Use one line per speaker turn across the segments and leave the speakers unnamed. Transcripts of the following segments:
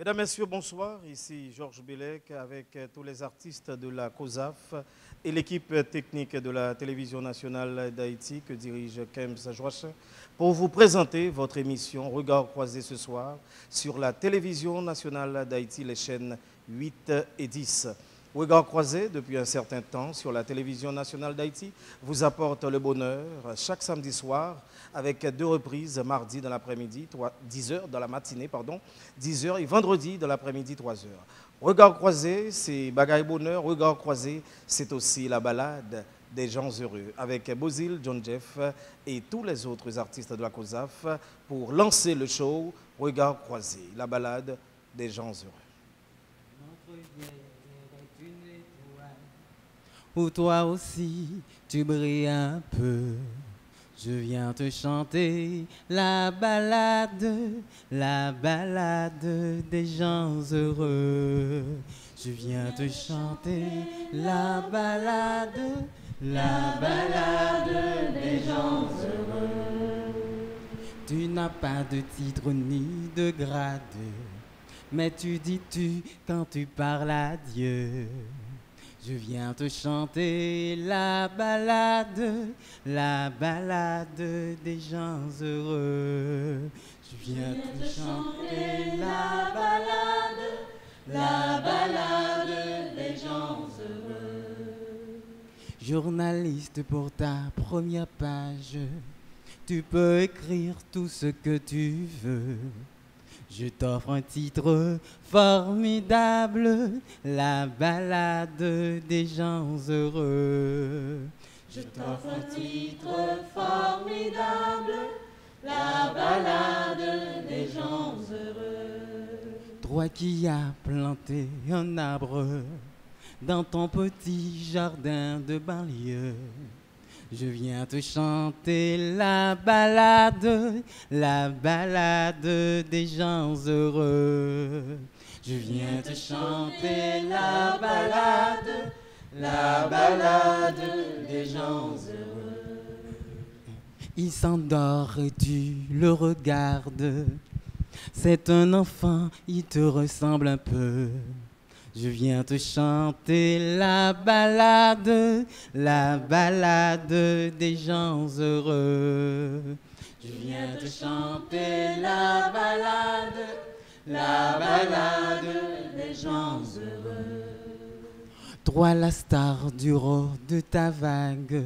Mesdames, Messieurs, bonsoir. Ici Georges Bellec avec tous les artistes de la COSAF et l'équipe technique de la télévision nationale d'Haïti que dirige Kems Joachim pour vous présenter votre émission Regard croisé ce soir sur la télévision nationale d'Haïti, les chaînes 8 et 10. Regard croisé depuis un certain temps sur la télévision nationale d'Haïti vous apporte le bonheur chaque samedi soir avec 2 reprises, mardi dans l'après-midi, 10h dans la matinée, 10h et vendredi dans l'après-midi, 3h. Regard croisé, c'est bagaille bonheur. Regard croisé, c'est aussi la balade des gens heureux avec Bozil, John Jeff et tous les autres artistes de la COSAF pour lancer le show Regard croisé, la balade des gens heureux.
Ou toi aussi, tu brilles un peu. Je viens te chanter la balade des gens heureux. Je viens te chanter la balade des gens heureux. Tu n'as pas de titre ni de grade, mais tu dis tu quand tu parles à Dieu. Je viens te chanter la balade des gens heureux. Je viens te chanter la balade des gens heureux. Journaliste pour ta première page, tu peux écrire tout ce que tu veux. Je t'offre un titre formidable, la balade des gens heureux. Je t'offre un titre formidable, la balade des gens heureux. Toi qui as planté un arbre dans ton petit jardin de banlieue, je viens te chanter la balade des gens heureux. Je viens te chanter la balade des gens heureux. Il s'endort et tu le regardes. C'est un enfant, il te ressemble un peu. Je viens te chanter la balade des gens heureux. Je viens te chanter la balade des gens heureux. Toi la star du roi de ta vague,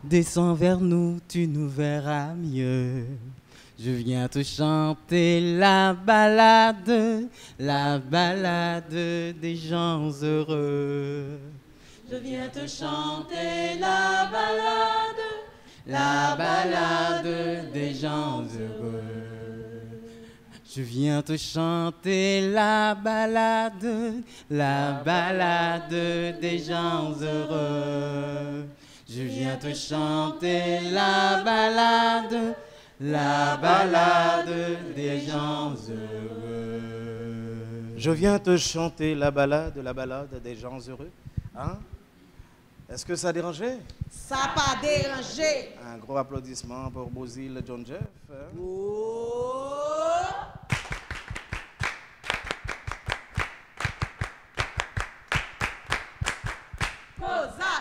descends vers nous, tu nous verras mieux. Je viens te chanter la balade des gens heureux. Je viens te chanter la balade des gens heureux. Je viens te chanter la balade des gens heureux. Je viens te chanter la balade des gens heureux.
Je viens te chanter la balade des gens heureux. Hein? Est-ce que ça a dérangé?
Ça n'a pas dérangé.
Un gros applaudissement pour Bozil, John Jeff. Hein?
Oh.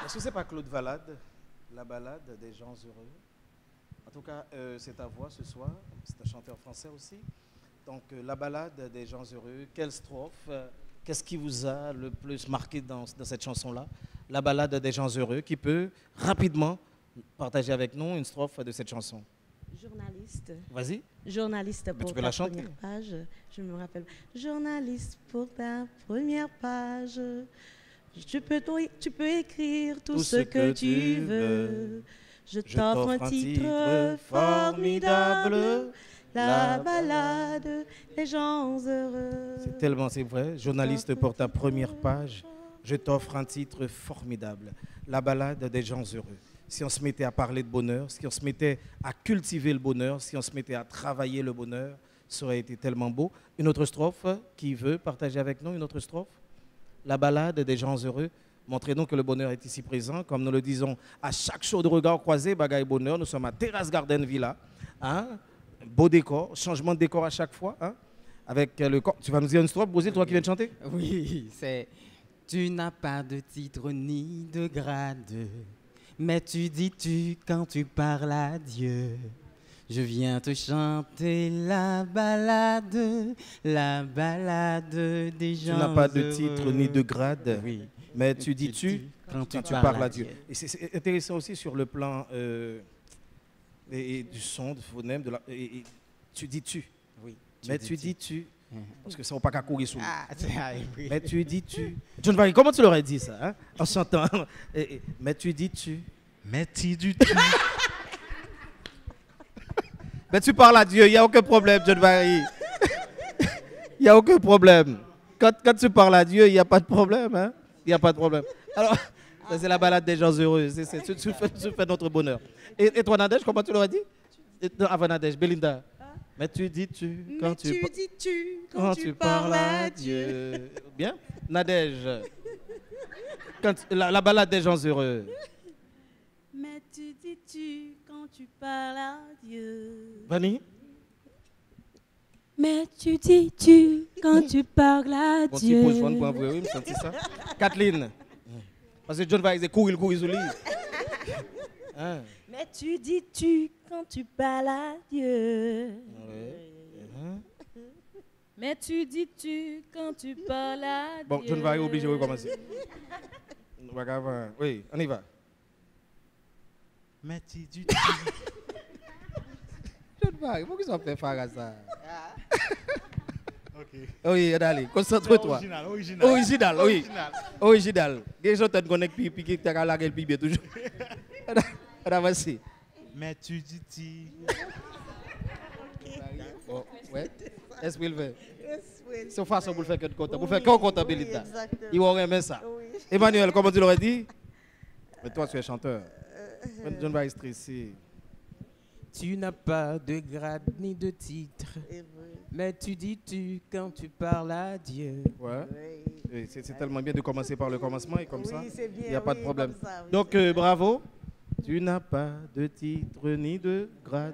Est-ce que c'est pas Claude Valade, la balade des gens heureux? En tout cas, c'est ta voix ce soir. C'est un chanteur français aussi. Donc, la balade des gens heureux. Quelle strophe? Qu'est-ce qui vous a le plus marqué dans cette chanson-là? La balade des gens heureux. Qui peut rapidement partager avec nous une strophe de cette chanson?
Journaliste.
Vas-y.
Journaliste pour ta première page. Je me rappelle. Journaliste pour ta première page. Tu peux écrire tout ce que tu veux. Je t'offre un titre formidable, la balade des gens heureux.
C'est vrai. Journaliste pour ta première page, je t'offre un titre formidable, la balade des gens heureux. Si on se mettait à parler de bonheur, si on se mettait à cultiver le bonheur, si on se mettait à travailler le bonheur, ça aurait été tellement beau. Une autre strophe, qui veut partager avec nous une autre strophe? La balade des gens heureux. Montrez-nous que le bonheur est ici présent, comme nous le disons à chaque show de regard croisé, bagaille bonheur. Nous sommes à Terrace Garden Villa. Hein? Beau décor, changement de décor à chaque fois. Hein? avec le... Tu vas nous dire une histoire, Brésil, toi qui viens de chanter?
Oui, c'est... Tu n'as pas de titre ni de grade, mais tu dis tu quand tu parles à Dieu. Je viens te chanter la balade des gens.
Tu n'as pas de titre ni de grade,
oui,
mais tu dis tu quand tu parles à Dieu. Et c'est intéressant aussi sur le plan et du son, du phonème, tu dis tu.
Oui.
Mais tu dis tu. Parce que ça va pas qu'à courir sous.
Oui.
Mais tu dis tu. John Barry, comment tu l'aurais dit ça, hein, en chantant? Mais tu dis tu.
Mais tu dis tu.
Mais tu parles à Dieu, il n'y a aucun problème, John Barry. Il n'y a aucun problème. Quand tu parles à Dieu, il n'y a pas de problème. Hein? Il n'y a pas de problème. Alors, ça, c'est la balade des gens heureux. Tu fais notre bonheur. Et toi, Nadège, comment tu l'aurais dit? Non, avant Nadège, Belinda. Mais tu dis tu quand tu parles à Dieu. Bien? Nadège. La balade des gens heureux.
Mais tu dis tu quand tu parles à Dieu.
Vanny?
Mais tu dis tu quand tu parles à
Bon,
Dieu.
tu poses pour avouer, oui, me sentis ça. Kathleen. Parce que John va courir sous lui. Hein?
Mais tu dis tu quand tu parles à Dieu.
Ouais.
Mais tu dis tu quand tu parles à Dieu.
Bon, John va obligé de recommencer. Oui, on y va.
Mais tu dis tu.
John va, pourquoi ça fait faire ça?
Ok.
Oui, allez, concentre-toi. Original, oui. Original. Les gens te connaissent puis qui t'as la gueule puis toujours. Vas-y.
Mais tu dis tu.
Bon, ouais. Est-ce qu'il fait? C'est une façon pour le faire que de content. Pour faire qu'un comptabilité. Il va aimer ça. Emmanuel, comment tu l'aurais dit? Mais toi, tu es chanteur. John va stresser.
Tu n'as pas de grade ni de titre, mais tu dis tu quand tu parles à Dieu.
Ouais. C'est tellement bien de commencer par le commencement et comme ça, il n'y a pas de problème.
Ça, oui,
donc, bravo. Tu n'as pas de titre ni de grade,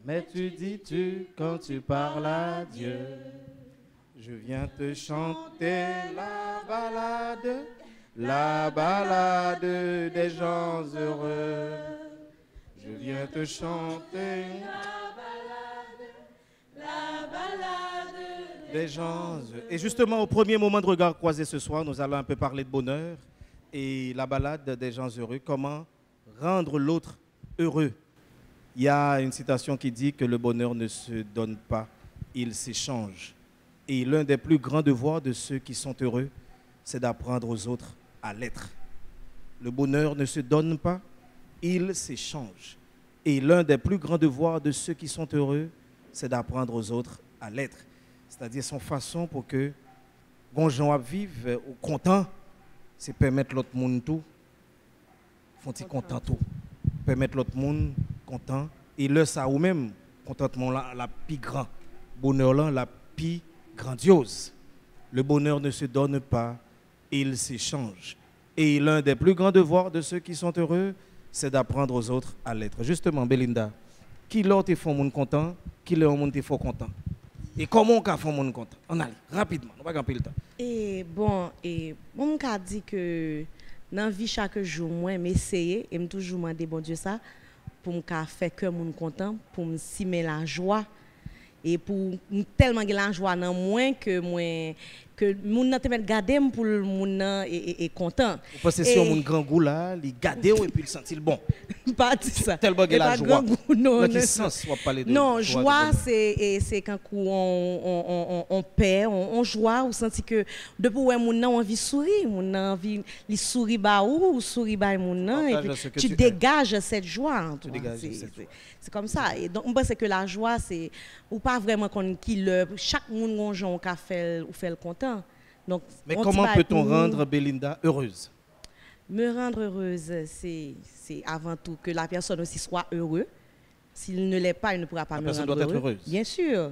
mais tu dis tu quand tu parles à Dieu. Je viens te chanter la balade des gens heureux. Je viens te chanter la balade des gens heureux. Et justement, au premier moment de regard croisé ce soir, nous allons un peu parler de bonheur et la balade des gens heureux. Comment rendre l'autre heureux? Il y a une citation qui dit que le bonheur ne se donne pas, il s'échange. Et l'un des plus grands devoirs de ceux qui sont heureux, c'est d'apprendre aux autres à l'être. Le bonheur ne se donne pas, il s'échange. Et l'un des plus grands devoirs de ceux qui sont heureux, c'est d'apprendre aux autres à l'être. C'est-à-dire son façon pour que les gens vivent content, c'est permettre l'autre monde tout, font-ils content tout, permettre l'autre monde content et le ça ou même contentement la plus grand, bonheur là la plus grandiose. Le bonheur ne se donne pas, il s'échange. Et l'un des plus grands devoirs de ceux qui sont heureux, c'est d'apprendre aux autres à l'être. Justement, Belinda, qui l'autre est monde content, qui l'autre est fort content. Et comment on fait un monde content? On allait rapidement, on va pas le temps.
Et bon, on m'a dit que dans la vie chaque jour, moi, m'essayer et me toujours demander bon Dieu ça pour me faire que monde content, pour me simer la joie et pour tellement la joie dans moi que moun nan te met garder pour moun nan est content.
Vous pensez si on a un grand goût là, il garder et puis il sentit bon.
Pas dit ça.
Tellement que la joie.
Non,
quel sens on va parler de
non, joie c'est quand on paie, on joie, on senti que depuis où moun nan envie sourire, moun nan envie li sourire ba ou sourire ba moun nan et puis tu dégages cette joie. C'est comme ça. Et donc on pense que la joie c'est ou pas vraiment qu'on qui le chaque monde gonjon qu'a fait ou fait le content. Donc,
mais comment peut-on rendre Belinda heureuse?
Me rendre heureuse, c'est avant tout que la personne aussi soit heureuse. S'il ne l'est pas, il ne pourra pas me rendre heureuse. Bien sûr.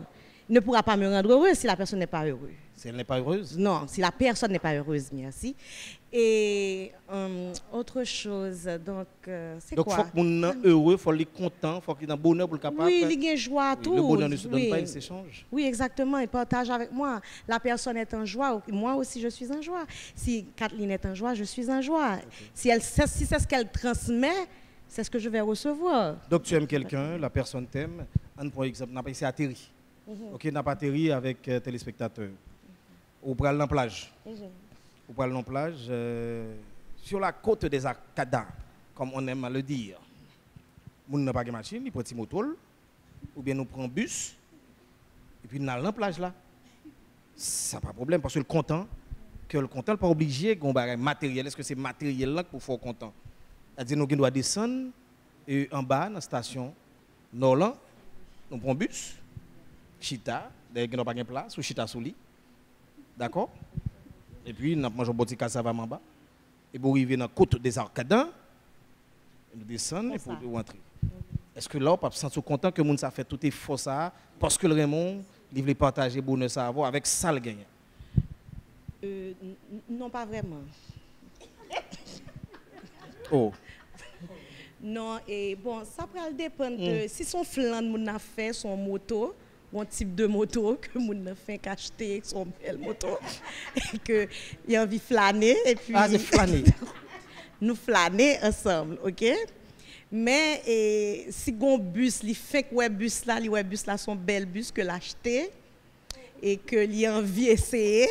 ne pourra pas me rendre heureuse si la personne n'est pas heureuse.
Si elle n'est pas heureuse?
Non, si la personne n'est pas heureuse, merci. Et autre chose, donc, c'est quoi?
Donc, il faut que mon heureux, il faut qu'il content, il faut qu'il ait un bonheur pour le capable.
Oui, il y a joie, tout.
Le bonheur ne se donne pas, il s'échange.
Oui, exactement, il partage avec moi. La personne est en joie, moi aussi je suis en joie. Si Kathleen est en joie, je suis en joie. Okay. Si c'est ce qu'elle transmet, c'est ce que je vais recevoir.
Donc, tu aimes quelqu'un, la personne t'aime. On prend exemple, on n'a pas ici atterri. Ok, on n'a pas atterri avec téléspectateurs. Ou pour aller dans la plage. Ou pour aller dans la plage, sur la côte des Arcades, comme on aime à le dire. On n'a pas de machine, il prend un petit moto, ou bien nous prenons un bus, et puis nous allons dans la plage là. Ça n'a pas de problème, parce que le content n'est pas obligé qu'on ait matériel. Est-ce que c'est matériel là qu'il faut content? C'est-à-dire nous devons descendre en bas dans la station Norland, nous prenons un bus, chita, d'ailleurs nous n'avons pas de place, ou chita sous lit. D'accord? Et puis, nous mangeons un petit cassava en bas. Et pour arriver dans la côte des Arcades, nous descendons pour rentrer. Est-ce que là, on peut se sentir content que nous avons fait tout effort ça parce que le Raymond, il voulait partager le bonheur ça avec ça le gagnant?
Non, pas vraiment.
Oh.
Non, et bon, ça peut dépendre de si son flan nous a fait son moto. Bon type de moto que mon a fait acheter son belle moto et que il a envie de flâner et puis
c'est flâner.
Nous flâner ensemble, OK? Mais si gon bus, li fait que bus là son bel bus que l'acheter et que li a envie essayer,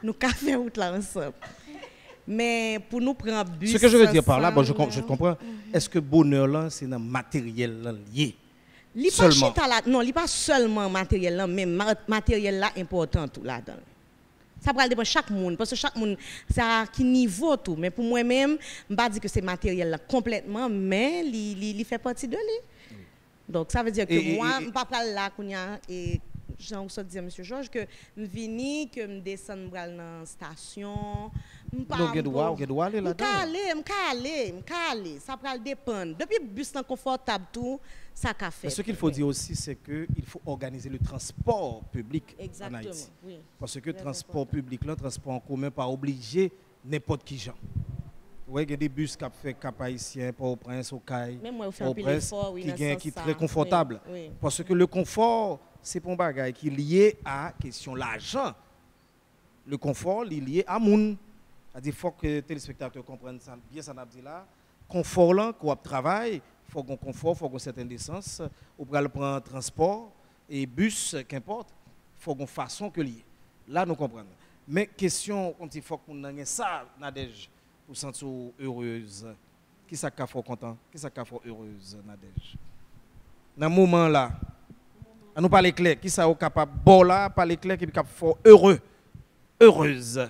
nous ca faire route là ensemble. Mais pour nous prendre bus.
Ce que je veux dire par là, bon, je comprends. Est-ce que bonheur là c'est dans matériel là lié?
Non, il n'est pas seulement matériel là, mais matériel là important tout là-dedans. Ça va dépendre de chaque monde, parce que chaque monde, ça a qui niveau tout. Mais pour moi-même, je ne vais pas dire que c'est matériel là complètement, mais il fait partie de lui. Donc ça veut dire que moi, je ne vais pas là, et Jean se dit à M. Georges, que je viens, que je descends dans la station.
Donc, je dois aller là-dedans.
Je aller. Ça va dépendre. Depuis le bus confortable, tout, ça a fait.
Mais ce qu'il faut dire aussi, c'est qu'il faut organiser le transport public en Haïti.
Oui.
Parce que le transport public, le transport en commun, pas obligé n'importe qui gens. Oui, il y a des bus qui fait Cap Haïtien, Port-au-Prince, au Caille,
Port-au-Prince,
qui est très confortable. Oui. Parce que le confort, c'est un bagage qui est lié à la question de l'argent. Le confort est lié à moun. Il faut que les téléspectateurs comprennent ça, bien ça n'a dit là. Confort là, qu'on travaille, il faut qu'on confort, il faut qu'on certaine décence. On peut prendre transport et bus, qu'importe, il faut qu'on façon que lié. Là, nous comprenons. Mais question, quand il faut qu'on ait ça, Nadège, pour se sentir heureuse. Qui ça qu'a fait content? Qui ça qu'a fait heureuse, Nadège? Dans ce moment là, à nous parler clair, qui ça est capable bon là, parler clair, qui est capable faire heureux, heureuse.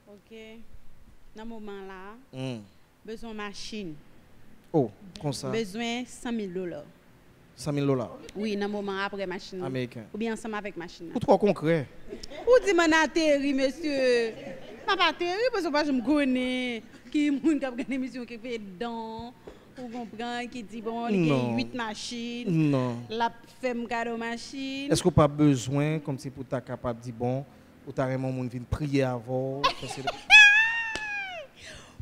OK. Dans ce moment là, besoin de machine.
Oh, comme ça.
Besoin de 100 000 $.
100 000 $?
Oui, dans le moment après machine.
Américain.
Ou bien ensemble avec machine.
Ou trop concret?
Ou dit mon atterri, monsieur. Je pas atterri parce que je me connais. Qui moun qui a une émission qui fait dedans. Ou comprend qui dit bon, il y a 8 machines.
Non.
La femme cadeau machine.
Est-ce qu'on n'a pas besoin, comme si pour être capable de dire bon, ou t'as vraiment moun vient prier avant?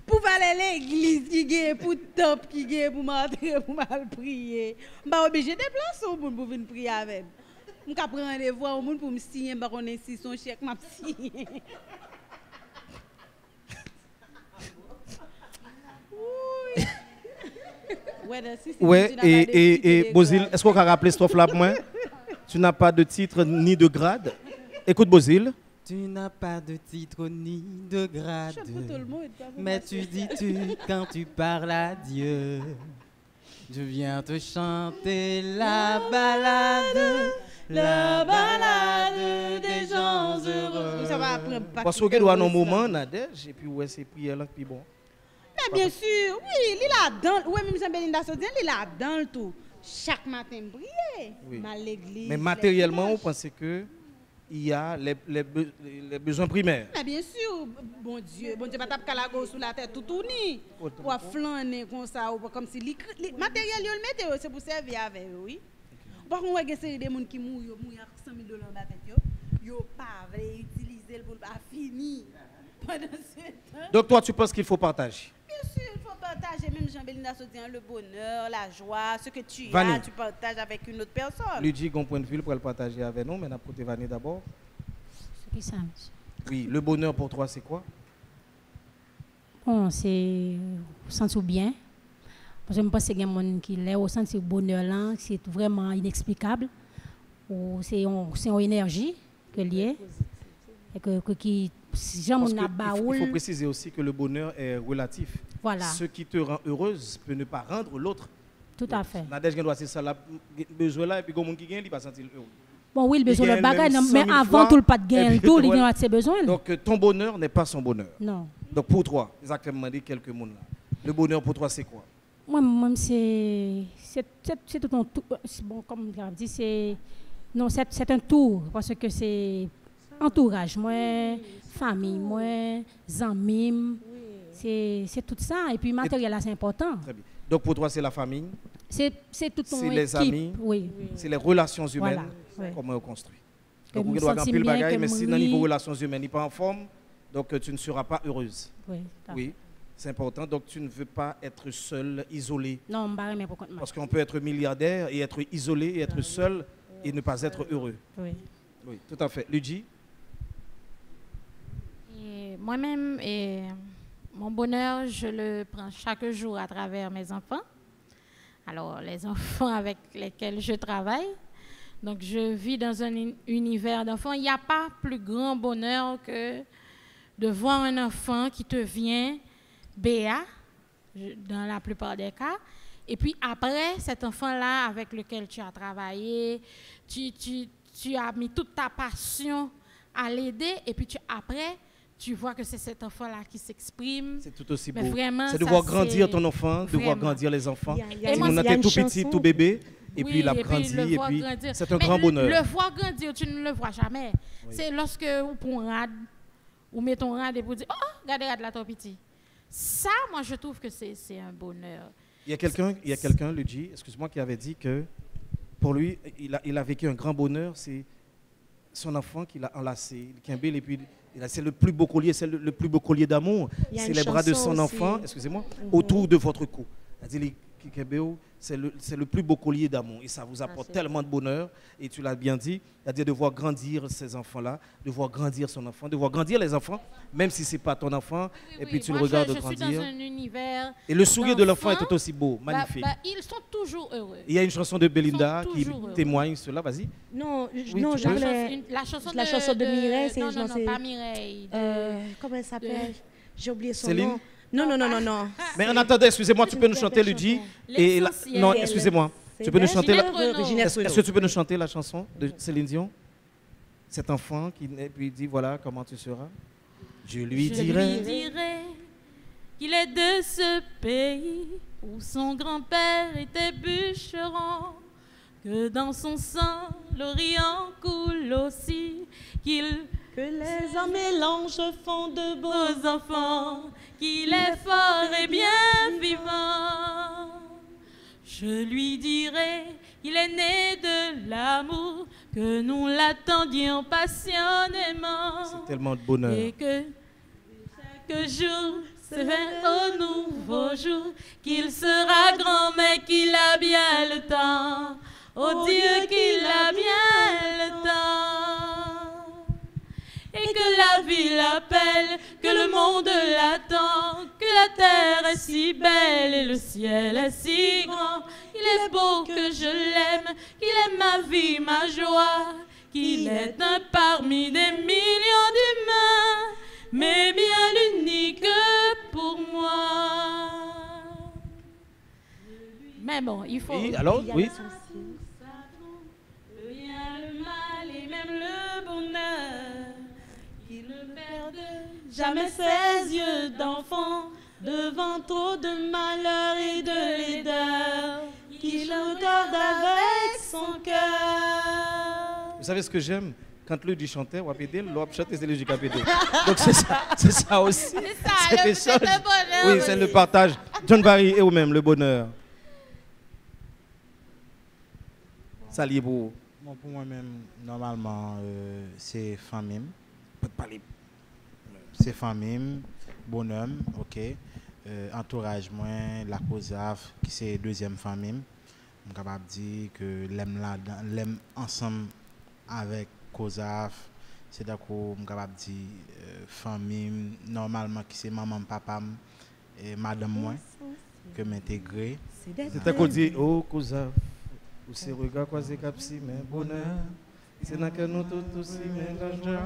Pour aller à l'église qui gagne, pour top qui gagne, pour m'entrer, pour mal prier. Je suis obligé de déplacer au monde pour venir prier avec. Je prends rendez-vous au monde pour me signer, je connais si son chèque m'a signé.
Ouais, et Bozil, est-ce qu'on peut rappeler ce là pour moi? Tu n'as pas de titre ni de grade. Écoute, Bozil.
Tu n'as pas de titre ni de grade, mais tu dis-tu quand tu parles à Dieu. Je viens te chanter la balade des gens heureux.
Parce qu'on doit un moment, Nadège, et puis ouais, c'est prière là, puis bon.
Mais bien sûr, oui, il est là-dedans. Oui, même Jean-Belinda Sodien, il est là-dedans le tout. Chaque matin, prier.
Oui.
À l'église.
Mais matériellement, vous pensez que il y a les besoins primaires.
Mais bien sûr, bon Dieu pas taper calago sous la tête tout tourner. Pour flâner comme ça, ou comme si matériel, c'est pour servir avec, oui. Par contre, il y a des gens qui mourent avec 100 000 $ dans la tête. Yo pas utiliser le pour pas fini pendant ce temps.
Donc toi, tu penses qu'il faut partager?
Bien sûr, il faut partager. Même Jean-Bélinda se dit le bonheur, la joie, ce que tu
Vanny.
as, tu partages avec une autre personne.
Lui dit qu'on point de vue pour le partager avec nous, mais on a côté Vanny d'abord.
C'est ça, monsieur.
Oui, le bonheur pour toi, c'est quoi?
Bon, c'est sentir bien. Parce que je pense qu'il y a des gens qui l'ont senti le bonheur là, c'est vraiment inexplicable. C'est une énergie que liée. Et qui, si jamais on a baoul.
Il faut préciser aussi que le bonheur est relatif.
Voilà.
Ce qui te rend heureuse peut ne pas rendre l'autre.
Tout à fait.
Nadège doit c'est ça la besoin là et puis quelqu'un qui gagne il va sentir heureux.
Bon oui, le besoin
gagne
de bagage
même
mais
100 000
avant
fois,
tout le pas de gain,
et puis,
tout il
ouais.
a ses besoins.
Donc ton bonheur n'est pas son bonheur.
Non.
Donc pour toi, exactement dit quelques mots là. Le bonheur pour toi c'est quoi?
Moi c'est tout un tout bon comme on dit c'est non c'est un tour parce que c'est entourage moi, famille moi, amis, c'est tout ça et puis matériel là c'est important.
Très bien. Donc pour toi c'est la famille,
c'est tout ton
c'est les
équipe,
amis,
oui.
c'est les relations humaines,
Voilà, ouais.
comment on construit.
Que
Donc
me
on doit
senti
gagner le
bien,
bagage
que
mais
me
si dans le
ris.
niveau relations humaines n'est pas en forme, donc tu ne seras pas heureuse.
Oui.
Oui, c'est important. Donc tu ne veux pas être seule, isolée.
Non, on va pour compte moi.
Parce qu'on peut être milliardaire et être isolé et être seul et ne pas être heureux.
Oui.
Oui, tout à fait. Ludie?
Et moi-même, mon bonheur, je le prends chaque jour à travers mes enfants. Alors, les enfants avec lesquels je travaille. Donc, je vis dans un univers d'enfants. Il n'y a pas plus grand bonheur que de voir un enfant qui te vient béat, dans la plupart des cas. Et puis après, cet enfant-là avec lequel tu as travaillé, tu as mis toute ta passion à l'aider. Et puis après, tu vois que c'est cet enfant-là qui s'exprime.
C'est tout aussi beau.
Vraiment,
c'est de
ça,
voir grandir
c'est
ton enfant, de voir
vraiment.
grandir les enfants.
Et
On était tout petit, tout bébé, et puis il a grandi,
le
et
voir
puis
grandir.
c'est un
Mais
grand bonheur.
Le voir grandir, tu ne le vois jamais.
Oui.
C'est lorsque vous prenez un rad, ou mettez ton rad et vous dites, oh, regardez rad là, ton petit. Ça, moi, je trouve que c'est un bonheur.
Il y a quelqu'un, Ludie, excuse-moi, qui avait dit que pour lui, il a vécu un grand bonheur, c'est son enfant qu'il a enlacé, et puis c'est le plus beau collier, c'est le plus beau collier d'amour. C'est les bras de son enfant, excusez-moi, autour de votre cou. C'est le plus beau collier d'amour et ça vous apporte tellement de bonheur. Et tu l'as bien dit, c'est-à-dire de voir grandir ces enfants-là, de voir grandir son enfant, de voir grandir les enfants, même si ce n'est pas ton enfant, et puis tu le regardes
je
grandir.
suis dans un univers
Et le sourire de l'enfant est
d'enfants,
tout aussi beau, magnifique.
Ils sont toujours heureux.
Il y a une chanson de Belinda qui
toujours heureux.
témoigne cela, vas-y.
Non,
Oui,
non,
tu
je
peux.
voulais...
La chanson
de Mireille, c'est...
non, pas Mireille.
Comment elle s'appelle? J'ai oublié son
Céline?
nom. Non.
Mais en attendant, excusez-moi, tu peux nous chanter, Ludie. Non, excusez-moi. Tu peux nous chanter Est-ce que tu peux nous chanter la chanson de Céline Dion? Cet enfant qui lui dit voilà comment tu seras. Je lui dirai
qu'il est de ce pays où son grand-père était bûcheron, que dans son sang l'Orient coule aussi,
que les hommes mélanges font de
beaux enfants, qu'il est fort et bien vivant. Je lui dirai qu'il est né de l'amour, que nous l'attendions passionnément.
C'est tellement de bonheur.
Et que chaque jour se fait au nouveau jour, qu'il sera grand mais qu'il a bien le temps. Oh Dieu qu'il a bien le temps. Et que la vie l'appelle, que le monde l'attend, que la terre est si belle et le ciel est si grand. Il est beau que je l'aime, qu'il est ma vie, ma joie, qu'il est un parmi des millions d'humains, mais bien l'unique pour moi. Mais bon, il faut...
Oui, alors, oui.
Le bien, le mal et même le bonheur, qu'il ne perde jamais ses yeux d'enfant devant trop de malheur et de laideur, qu'il le garde avec son cœur.
Vous savez ce que j'aime? Quand lui chantait, on va péder, l'autre chantait, c'est lui qui a pédé. Donc c'est ça aussi.
C'est ça, le bonheur.
Oui, c'est le partage. John Barry et vous-même, le bonheur. Ça lié pour
Bon, pour moi-même, normalement, c'est famille.
pas de parler.
C'est famille, bonhomme, ok. Entourage, moi, la COSAF, qui c'est deuxième famille. Je suis capable de dire que l'aime ensemble avec COSAF. C'est d'accord, je suis capable de dire famille, normalement, qui c'est maman, papa et madame, moi, que m'intégrer.
C'est à cause dit, oh, COSAF, ou c'est regard croisé capsi, mais bonheur. C'est dans que nous tous aussi, mais la joie.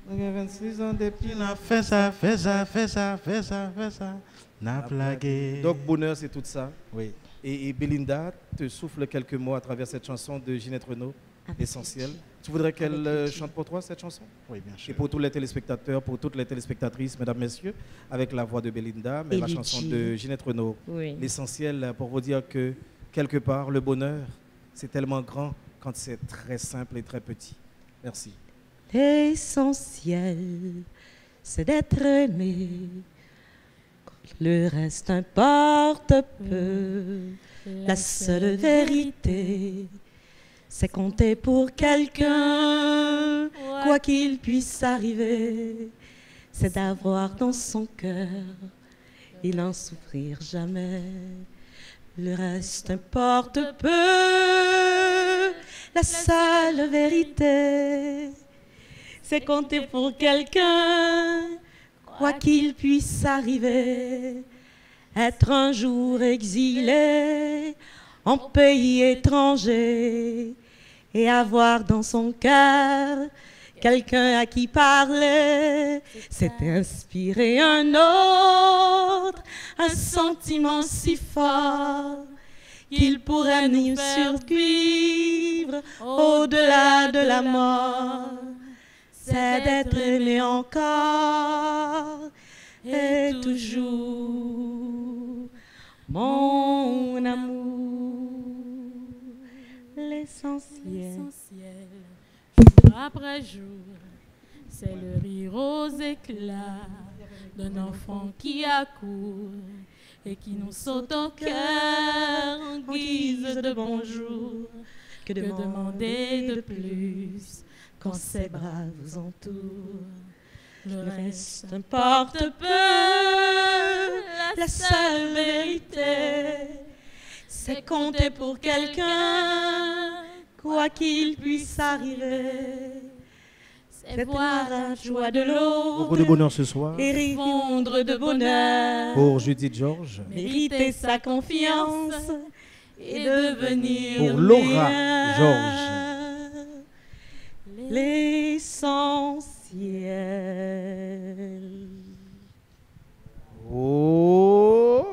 Nous avons 26 ans depuis.
N'a fait ça, fait ça, fait ça, fait ça, fait ça. N'a plagué.
Donc, bonheur, c'est tout ça.
Oui.
Et Belinda te souffle quelques mots à travers cette chanson de Ginette Renaud, Essentiel. Tu voudrais qu'elle chante pour toi cette chanson?
Oui, bien sûr.
Et pour tous les téléspectateurs, pour toutes les téléspectatrices, mesdames, messieurs, avec la voix de Belinda, mais la chanson de Ginette Renaud, L'Essentiel, pour vous dire que quelque part, le bonheur, c'est tellement grand quand c'est très simple et très petit. Merci.
L'essentiel, c'est d'être aimé. Le reste importe peu. La seule vérité, c'est compter pour quelqu'un, quoi qu'il puisse arriver. C'est d'avoir dans son cœur et n'en souffrir jamais. Le reste importe peu. La seule vérité, c'est compter pour quelqu'un, quoi qu'il puisse arriver. Être un jour exilé en pays étranger et avoir dans son cœur quelqu'un à qui parler, c'est inspirer un autre, un sentiment si fort qu'il pourrait nous survivre au-delà de la mort. C'est d'être aimé encore et toujours, mon amour, l'essentiel.
Jour après jour, c'est le rire aux éclats d'un enfant qui accourt et qui nous saute au cœur en guise de bonjour. Que demander de plus quand ses bras vous entourent? Le reste importe peu. La seule vérité,
c'est compter pour quelqu'un, quoi qu'il puisse arriver. C'est voir la joie de l'autre.
Beaucoup de bonheur ce soir.
Et fondre de bonheur.
Pour Judith Georges.
Mériter sa confiance et devenir
pour Laura Georges.
L'essentiel.
Oh.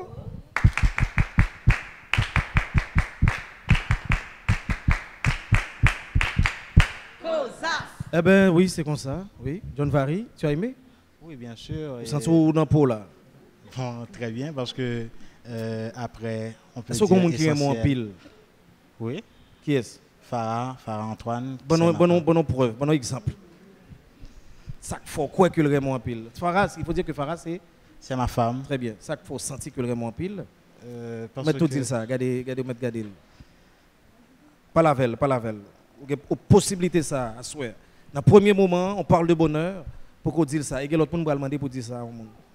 Eh ben oui, c'est comme ça. Oui. John Vary, tu as aimé?
Oui, bien sûr.
Vous sentez où dans le pot là?
Bon, très bien, parce que après, on peut
dire essentiel. Qui est moins pile?
Oui.
Qui est-ce?
Farah Antoine.
Bon preuve, bon exemple. Ça faut quoi que le Raymond en pile? Farah, il faut dire que Farah
c'est ma femme.
Très bien. Ça faut sentir que le Raymond en pile.
Mais
tout dire ça, regardez, regardez. Pas la velle. Possibilité ça, à souhait. Dans le premier moment, on parle de bonheur pour qu'on dise ça. Et l'autre monde va demander pour dire ça.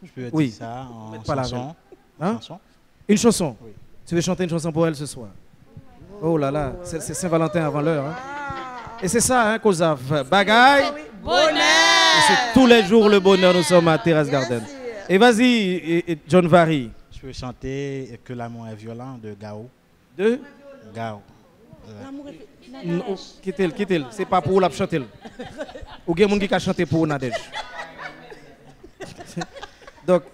Je peux dire ça en chanson.
Hein? Une chanson?
Oui.
Tu veux chanter une chanson pour elle ce soir? Oh là là, c'est Saint-Valentin avant l'heure. Hein? Et c'est ça, hein, COSAF. Bagaille.
Bonheur.
Et c'est tous les jours le bonheur, nous sommes à Terrace Garden. Et vas-y, John Vary.
Je peux chanter Que l'amour est violent de Gao.
De
Gao.
Quitte-le. C'est pas pour la chanter. Ou il y a des gens qui ont chanté pour Nadège. Donc.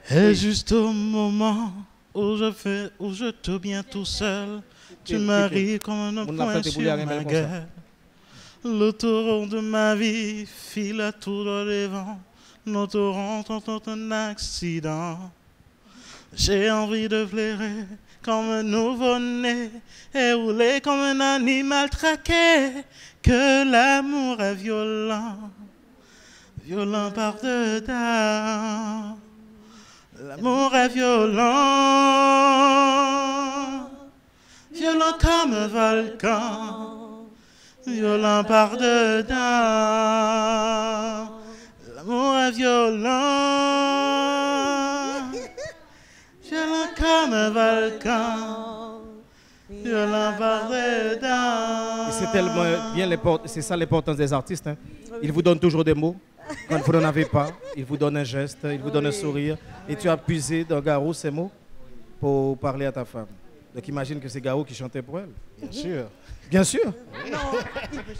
Et juste au moment où je te viens tout seul, tu m'arrives comme un point sur ma gueule. Le taureau de ma vie file à tout devant. Nos torrents ont un accident. J'ai envie de flairer comme un nouveau-né et rouler comme un animal traqué. Que l'amour est violent, violent par-dedans. L'amour est violent, violent violent comme un volcan, violent par-dedans. L'amour est violent, violent comme un volcan, violent par-dedans.
Et c'est tellement bien, c'est ça l'importance des artistes. Hein. Ils vous donnent toujours des mots. Quand vous n'en avez pas, ils vous donnent un geste, ils vous donnent un sourire. Et tu as puisé dans Garou ces mots pour parler à ta femme. Donc imagine que c'est Garou qui chantait pour elle.
Bien sûr.
Bien sûr.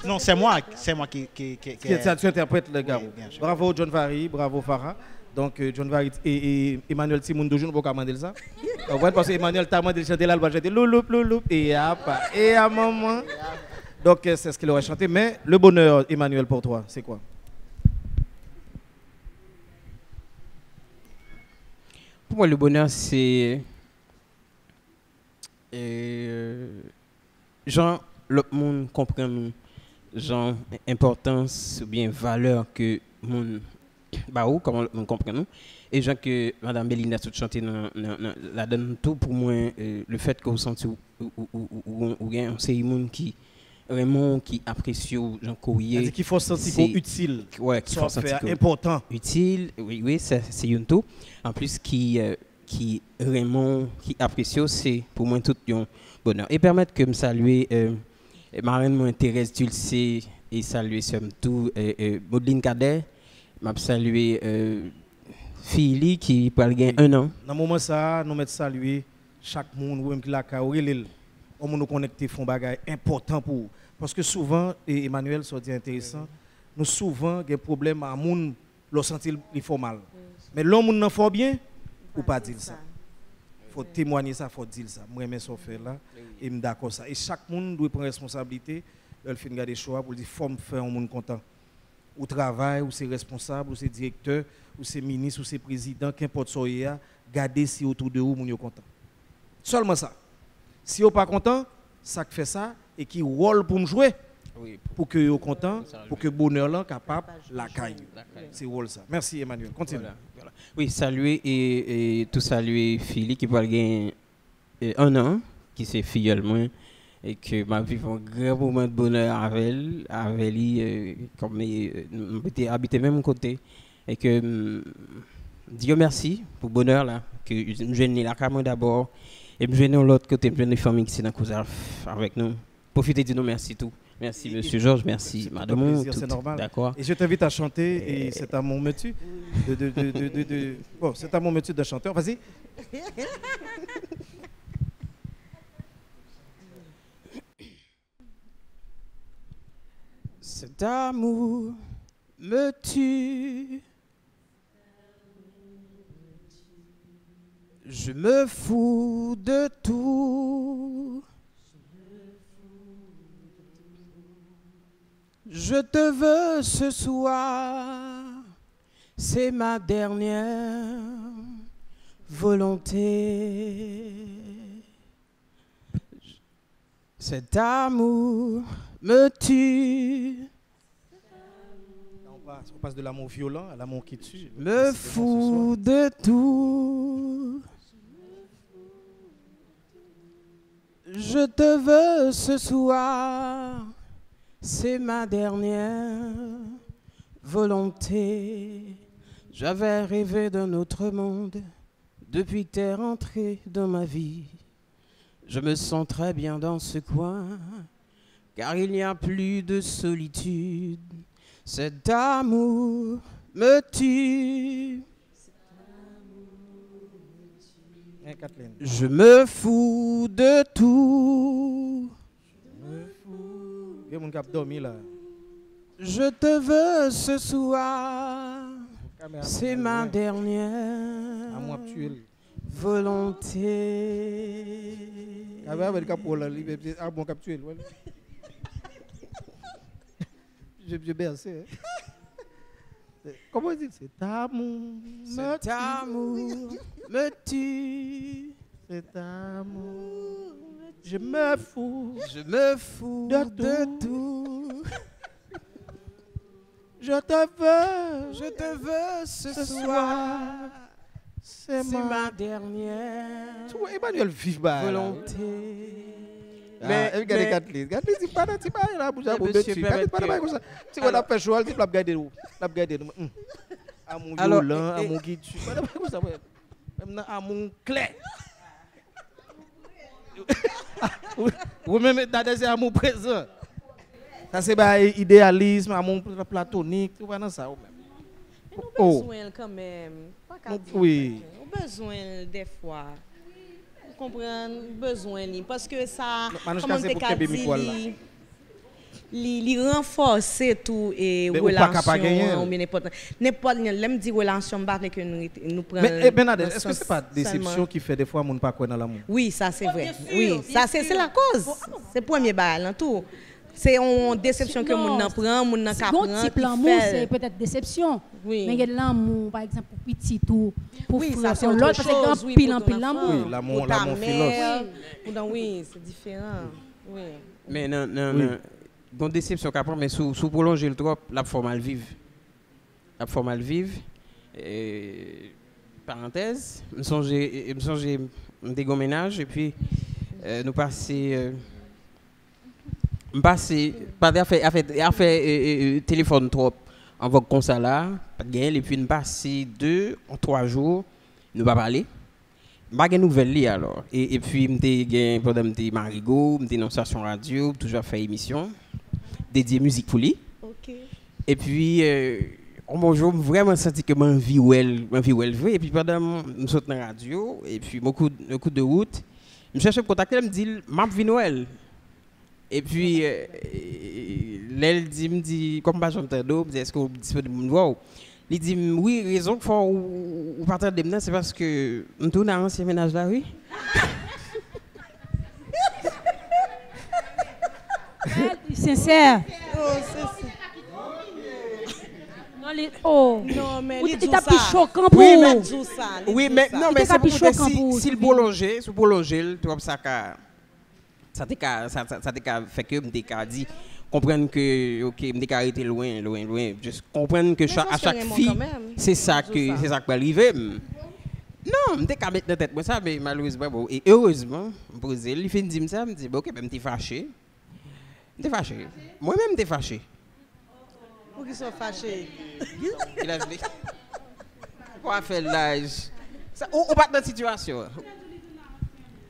Non, c'est moi qui...
Tu interprètes le Garou. Bravo John Vary, bravo Farah. Donc John Vary et Emmanuel Timoun toujours ne vont pas demander ça. Parce que Emmanuel t'a demandé de chanter l'album, j'ai dit louloup, louloup, et à maman. Donc c'est ce qu'il aurait chanté. Mais le bonheur, Emmanuel, pour toi, c'est quoi?
Pour moi, le bonheur, c'est... Genre, l'autre monde comprend nous. Genre, importance ou bien valeur que monde... Bah, ou comment on comprend nous. Et genre que Madame Belinda tout chanté la donne tout pour moi. Le fait que vous sentez ou c'est un monde qui... Vraiment qui apprécie Jean Courrier.
C'est-à-dire qu'il faut se sentir utile.
Ouais, qu'il faut se sentir
important.
Utile, oui, c'est un tout. En plus, qui vraiment qui apprécie, c'est pour moi tout un bonheur. Et permettre que me saluer Marraine Thérèse Dulcé et saluer tout Maudeline Cadet, m'a salué Philly qui parle gain 1 an.
Dans le moment ça, nous mettons saluer chaque monde ou même qui l'a carré. On nous connecter font bagay important pour parce que souvent et Emmanuel ça dit intéressant nous souvent des problèmes à monde le sentir il faut mal mais l'homme n'en fait bien ou pas dire ça faut témoigner ça faut dire ça moi mais ça fait là et me d'accord ça et chaque monde doit prendre responsabilité il fait garder choix pour dire faut me faire un monde content ou travail ou c'est responsable ou c'est directeur ou c'est ministre ou c'est président qu'importe ça y a garder si autour de vous moun yo content seulement ça. Si vous n'êtes pas content, ça fait ça et qui rôle pour me jouer. Oui, pour que vous content, pour que le bonheur là capable la caille. C'est rôle ça. Merci Emmanuel. Continue.
Voilà. Oui, saluer et tout saluer Philippe qui parle gain 1 an qui c'est filleul moi et que m'a vécu un grand moment de bonheur avec lui comme on était habité même côté et que Dieu merci pour bonheur là que je viens la caméra d'abord. Et je viens de l'autre côté, je viens de la famille qui est dans COSAF avec nous. Profitez de nous, merci tout. Merci Monsieur Georges, merci Madame.
C'est normal.
D'accord.
Et je t'invite à chanter et c'est à mon métier Bon, c'est à mon métier de chanteur. Vas-y.
Cet amour me tue. Je me fous de tout. Je te veux ce soir, c'est ma dernière volonté. Cet amour me tue.
On passe de l'amour violent à l'amour qui tue.
Me fous de tout. Je te veux ce soir, c'est ma dernière volonté. J'avais rêvé d'un autre monde depuis que t'es rentré dans ma vie. Je me sens très bien dans ce coin, car il n'y a plus de solitude. Cet amour me tue. Je me fous de tout. Je te veux ce soir. C'est ma dernière volonté.
Je bercé. Comment dire? Cet amour
me tue.
Cet amour, je me fous
de tout.
Je te
veux ce soir. C'est ma dernière
Emmanuel
volonté.
Mais regardez Kathleen, c'est pas dans petit là pour ça pour dessus. Kathleen pas dans comme ça. Si on a fait choix, il l'a regardé où? L'a regardé à mon violent, à mon qui tue. Pas comme ça même à mon clé. Ou même c'est à mon présent. Ça c'est pas idéalisme, à mon platonique, tu vois dans ça ou même.
Nous avons besoin quand même.
Oui.
Nous avons besoin des fois. Vous comprenez, besoin parce que ça comment il renforce tout et relation n'importe l'aime dit relation pas que nous prenons.
Mais Bernadette, est-ce que c'est pas déception qui fait des fois mon pas quoi dans l'amour?
Oui, ça c'est vrai. Oui, ça c'est la cause. C'est premier bail en tout. C'est une déception que mon prend, mon n'a qu'à prendre.
Type l'amour, c'est peut-être déception.
Oui.
Mais il y a de l'amour, par exemple, pour petit ou pour
oui,
frère,
c'est
l'autre, parce que pile en pile l'amour.
Oui, l'amour
philosophe. Oui, c'est différent. Oui.
Mais non. Bon déception qu'après, mais sous prolonger le trop, la forme vive. La forme vive. Parenthèse, me songe dégoménage et puis nous passer. A fait téléphone trop en vogue comme ça là, et puis nous passer 2 ou 3 jours, nous pas parler. Pas de nouvelles alors. Et puis m'te pendant m'te Marigot, m'te dans station radio, toujours fait émission dédiée musique pour lui.
OK.
Et puis bonjour, vraiment senti que ma vie well vrai et puis pendant nous saute dans radio et puis beaucoup de route, je cherche à contacter, me dit m'a vie Noël. Et puis, elle me dit, comme pas j'entends d'eau, me dit, est-ce que vous êtes disponible pour me voir? Il dit, oui, raison qu'il faut ou partir de maintenant, c'est parce que nous tournons dans l'ancien ménage là, oui.
Sincère.
Non, mais il
est plus choquant pour
oui, mais non, mais c'est pour si le prolonger, si le prolonger, tu vois ça ça t'a fait que me dit comprendre que OK me arrêter loin juste comprendre que à chaque fille c'est ça qui peut arriver non me qu'à mettre dans tête moi ça mais malheureusement bon et heureusement poser il fait dire ça me dit OK ben me fâché moi même t'es fâché
pour qui sont fâchés
il a dit pour faire l'âge on pas dans situation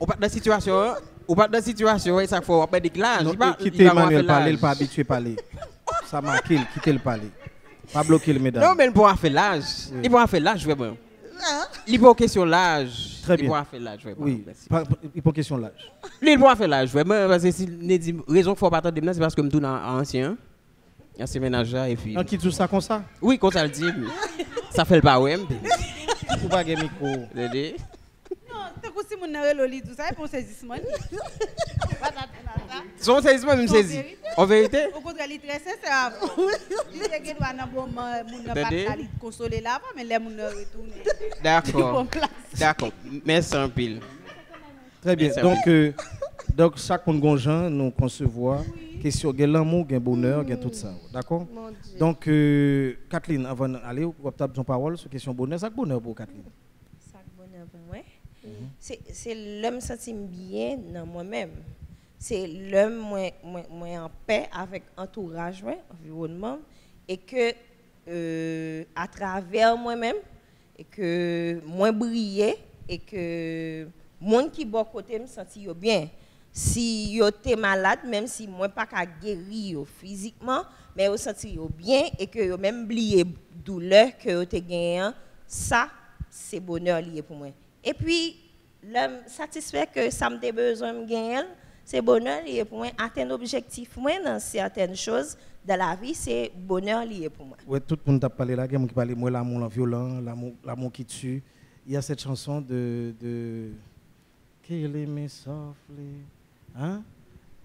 ou pas dans situation et ça faut pas déclencher.
Non, quitter Emmanuel parler, il pas habitué parler. Ça m'a quitter le parler. Pas bloquer le mesdames.
Non mais il pourra faire l'âge. Il pourra faire l'âge vraiment. Il pose question l'âge.
Très bien.
Il pourra faire l'âge vraiment.
Oui. Il pose question l'âge.
Lui il pourra faire l'âge vraiment parce que si dit raison faut pas attendre maintenant c'est parce que me tourne ancien ménageur et puis.
On quitte tout ça comme ça?
Oui, comme ça le dit. Ça fait le pas ouais.
Ou pas gagner micro.
Tant que si mon narré tout ça, il pour saisissement.
Son saisissement me saisit. En vérité?
Au contraire, il est très sincère. Il est que doit n'avoir mon pas consoler là, mais les mon retourner.
D'accord. Merci un pile.
Très bien. Donc chaque gonjan nous concevoir question de l'amour, de bonheur, de tout ça. D'accord? Donc Kathleen, avant d'aller, vous avez ton parole sur question bonheur, c'est bonheur pour Kathleen.
C'est l'homme senti bien dans moi-même. C'est l'homme moi en paix avec entourage, environnement, et que à travers moi-même, et que moi briller, et que monde qui bon côté me senti bien. Si yo t'es malade, même si moi pas qu'à guérir physiquement, mais yo senti yo bien et que yo même oublier douleur que yo t'es gagné, ça c'est bonheur lié pour moi. Et puis, l'homme satisfait que ça me besoin de gagner, c'est bonheur lié pour moi. Atteindre l'objectif, moi, dans certaines choses de la vie, c'est bonheur lié pour moi.
Oui, tout le monde a parlé là, il y a qui parle de l'amour violent, l'amour qui tue. Il y a cette chanson de Kill Me Softly, hein?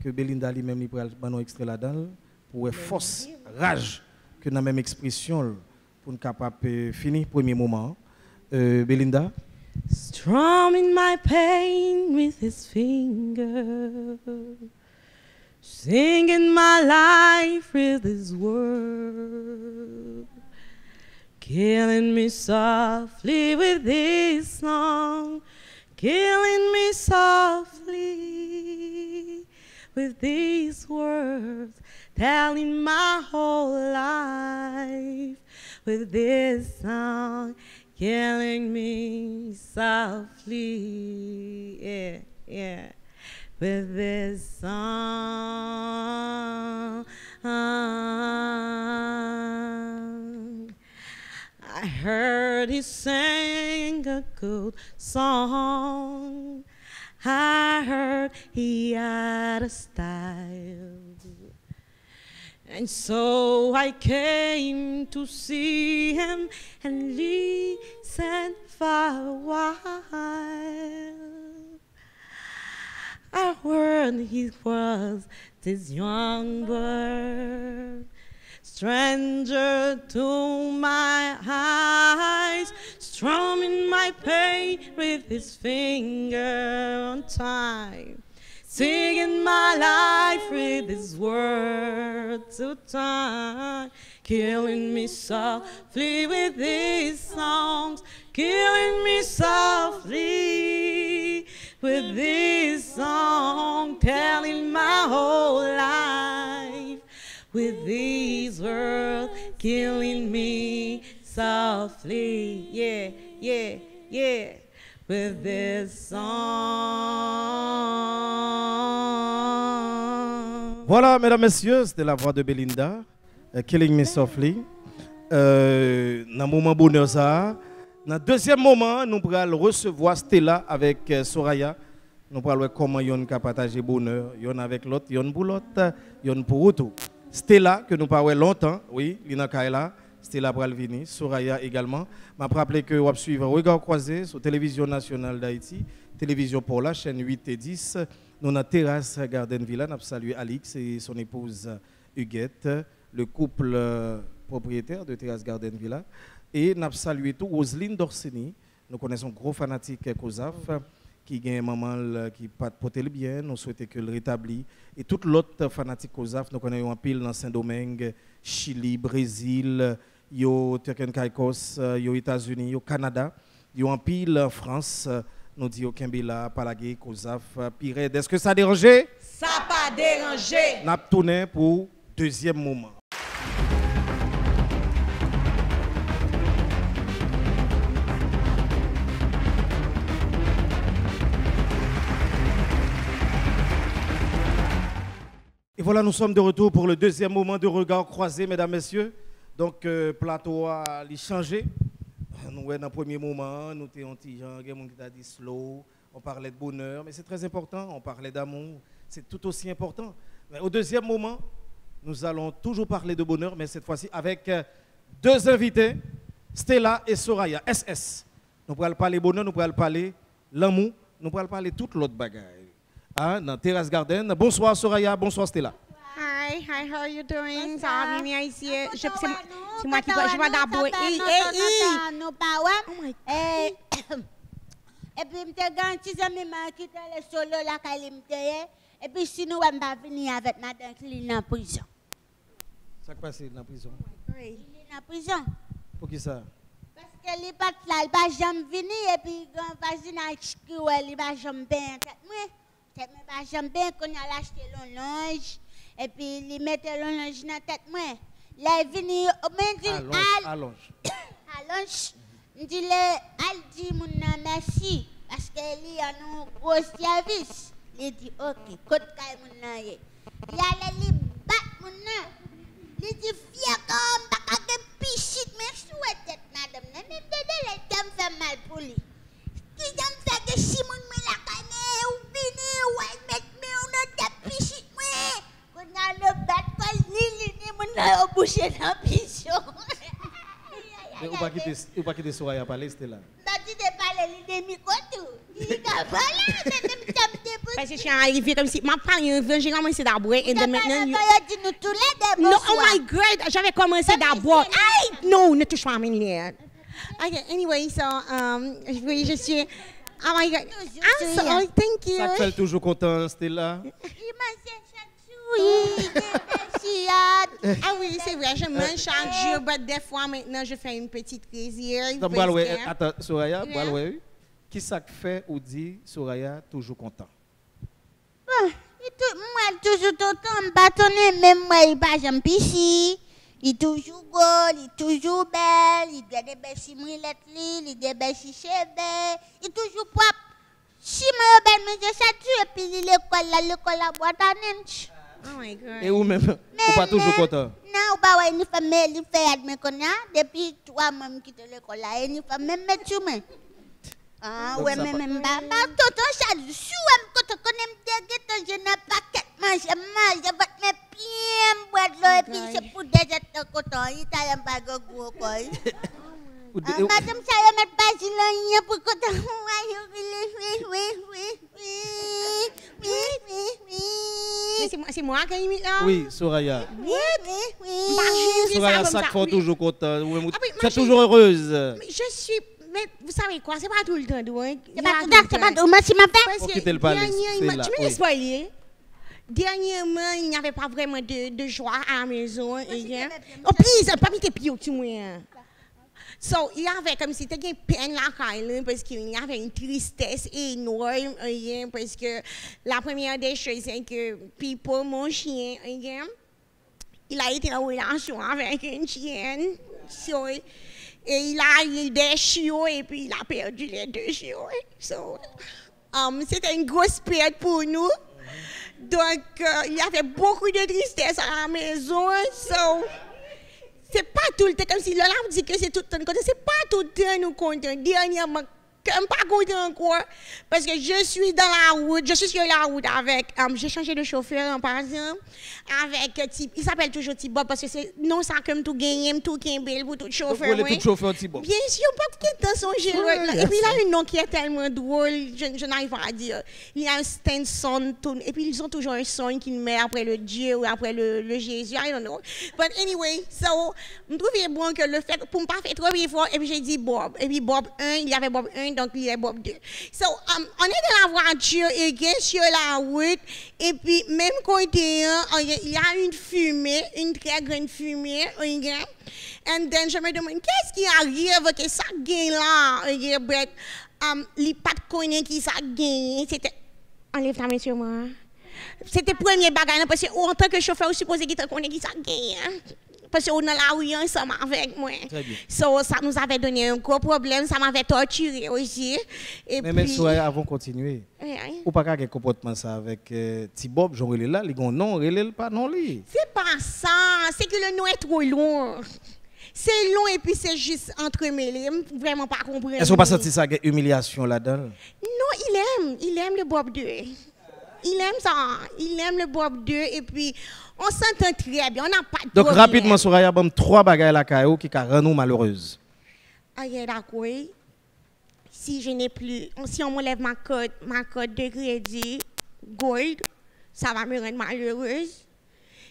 Que Belinda lui-même lui prend un extrait là-dedans, pour force, rage, que dans la même expression, pour nous capable finir premier moment. Belinda?
Strumming my pain with his finger, singing my life with his word, killing me softly with his song, killing me softly with these words, telling my whole life with this song, killing me softly, yeah, yeah, with this song. I heard he sang a good song. I heard he had a style. And so I came to see him and listen for a while. I heard he was this young bird, stranger to my eyes, strumming my pain with his finger on time, singing my life with his words of time, killing me softly with his songs, killing me softly with this song, telling my whole life with these words, killing me softly, yeah, yeah, yeah, with this song.
Voilà, mesdames, messieurs, c'était la voix de Belinda, Killing Me Softly. Dans le moment bonheur ça, dans le deuxième moment, nous pourrons recevoir Stella avec Soraya. Nous pourrons voir comment ils ont partagé bonheur, ils avec l'autre, ils pour l'autre, ils pour tout. Stella, que nous parlons longtemps, oui, Lina Kaila, Stella Bralvini, Soraya également. Je me rappelle que vous suivez Regard Croisé sur Télévision Nationale d'Haïti, Télévision pour la chaîne 8 et 10. Nous avons Terrasse Garden Villa, nous avons salué Alix et son épouse Huguette, le couple propriétaire de Terrasse Garden Villa. Et nous avons salué tout Roselyne Dorseni, nous connaissons un gros fanatique COSAF, qui a une maman qui pas porter le bien, nous souhaitons que le rétablit. Et toute l'autre fanatique COSAF, nous connaissons un pile dans Saint-Domingue, Chili, Brésil, yo Turken Caicos, yo États-Unis, yo Canada, yo un pile en France, nous disons Kembila, Palagé, COSAF, Pired. Est-ce que ça a dérangé?
Ça n'a pas dérangé.
Nous avons tourné pour deuxième moment. Et voilà, nous sommes de retour pour le deuxième moment de regard croisé, mesdames, messieurs. Donc, plateau a changé. Nous, dans le premier moment, nous étions petit gens, qui a dit slow, on parlait de bonheur, mais c'est très important, on parlait d'amour, c'est tout aussi important. Mais au deuxième moment, nous allons toujours parler de bonheur, mais cette fois-ci avec deux invités, Stella et Soraya, SS. Nous pourrons parler bonheur, nous pourrons parler l'amour, nous pourrons parler toute l'autre bagaille. Hein, dans Terrace Garden. Bonsoir Soraya, bonsoir Stella.
Hi, how are you doing? Ça va bien ici? C'est moi qui vais d'abord.
Et puis, je me garantis que je vais quitter le solo là, et puis sinon, je vais venir avec Madame Clean en prison.
Ça qui passe dans la prison?
Oui. Il est en prison.
Pour qui ça?
Parce que les pattes là, il ne va jamais venir, et puis quand il va venir, il ne va jamais bien. Il ne va jamais bien qu'on a acheté le linge, et puis il met le linge dans la tête. Là, il vient, il dit,
allonge.
Allonge. Il dit, merci, parce qu'il y a un gros service. Il dit, ok, côté mon naye. Il y a les battre mon naye. Il dit, fier comme, pas que pichit, mais souhaite, madame. Même de les fait mal pour lui. Qui j'aime faire que si mon me la canne, ou vini, ou elle met me on a pichit, moi. Qu'on a le bat, quand Lili, mon naye, au boucher dans la prison.
Ou pas quitter Soraya parler, c'était là.
Tu te parles de micro-tout. Il est
parce que je suis arrivée comme si ma parole, j'ai commencé d'abord et de maintenant.
Non,
oh my God, j'avais commencé d'abord. Non, ne touche pas à mes lunettes. Okay, anyway, so, oui, je suis. Oh my God. I'm sorry, thank you.
Ça fait toujours content, Stella.
Ah oui, c'est vrai, je mange chaque jour, mais des fois maintenant je fais une petite plaisir.
Attends, Soraya, qui ça fait ou dit Soraya toujours content?
Moi, elle toujours tout le temps bâtonner, même moi, il pas jamais pissi. Il est toujours beau, il est toujours belle, il a des belles chimrilettes, il a des belles cheveux, il est toujours propre. Si moi, ben, mais je sais tout, et puis l'école, la boîte à ninch.
Oh my God.
Et vous même, vous pas toujours content?
Non, bah ouais, une femme, elle fait admettre qu'on a, depuis 3 mois, je quitte l'école là, et une femme, même mettre sur moi. Ah, ouais, mais même pas, tout le chaque jour, quand on connaît, je n'ai pas qu'à manger mal, je vais me bien boire de l'eau, et puis c'est pour des êtres contents, il t'a pas de gros quoi. Madame, ça va mettre pas si loin pour content.
Oui. C'est moi qui imite là?
Oui, Soraya.
Oui.
Soraya, ça fait toujours content. Tu es toujours heureuse.
Je suis. Mais vous savez quoi? C'est pas tout le temps, ouais.
C'est pas tout le temps, c'est pas tout le temps. Si ma fait.
Pour quitter le palais.
Tu me laisses spoiler. Dernièrement, il n'y avait pas vraiment de joie à la maison. Oh, please, pas mis tes pieds au-dessus de moi. So, il y avait comme si c'était une peine là, parce qu'il y avait une tristesse énorme, parce que la première des choses, c'est que Pipo, mon chien, il a été en relation avec une chienne, so, et il a eu des chiots, et puis il a perdu les 2 chiots. So, c'était une grosse perte pour nous. Donc, il y avait beaucoup de tristesse à la maison. So, c'est pas tout le temps, comme si Lola me dit que c'est tout le temps content. C'est pas tout le temps nous content. Dernièrement, je ne suis pas content encore. Parce que je suis dans la route, je suis sur la route avec, j'ai changé de chauffeur en passant, avec, il s'appelle toujours Tibob parce que c'est non ça comme tout gagné, tout Kimbel pour tout chauffeur.
Vous voulez tout chauffeur Tibob?
Bien sûr, pas de temps songer. Et puis il a un nom qui est tellement drôle, je n'arrive pas à dire. Il y a un Stenson, et puis ils ont toujours un son qui met après le Dieu ou après le Jésus, I don't know. But anyway, so, je trouvais bon que le fait, pour ne pas faire trop fort, et puis j'ai dit Bob. Et puis Bob 1, il y avait Bob 1, donc il est Bob 2. So, on est dans la voiture et sur la route, et puis même côté, il y a une fumée, une très grande fumée, et then je me demande, qu'est-ce qui arrive que ça gagne là, but, les pas de connaître qui ça gagne, c'était, enlève ta main sur moi. C'était le premier bagage, parce que en tant que chauffeur, je suppose qu'il te connaît qui ça gagne. Parce qu'on a la rue ensemble avec moi. Très bien. So, ça nous avait donné un gros problème, ça m'avait torturé aussi. Et
mais
puis...
même avant de continuer, ou pas qu'un comportement ça avec Tibob, j'en relève là, les gars, non, relève pas, non, lui.
C'est pas ça, c'est que le nom est trop long. C'est long et puis c'est juste entremêlé, vraiment pas comprendre.
Est-ce qu'on pas senti ça, humiliation là-dedans?
Non, il aime le Bob 2. Il aime ça, il aime le Bob 2 et puis on s'entend très bien, on n'a pas de
donc
problème.
rapidement, Soraya, bon, 3 bagages à la qui rendent nous malheureuses.
Ah, d'accord. Si je n'ai plus, si on m'enlève ma code de crédit Gold, ça va me rendre malheureuse.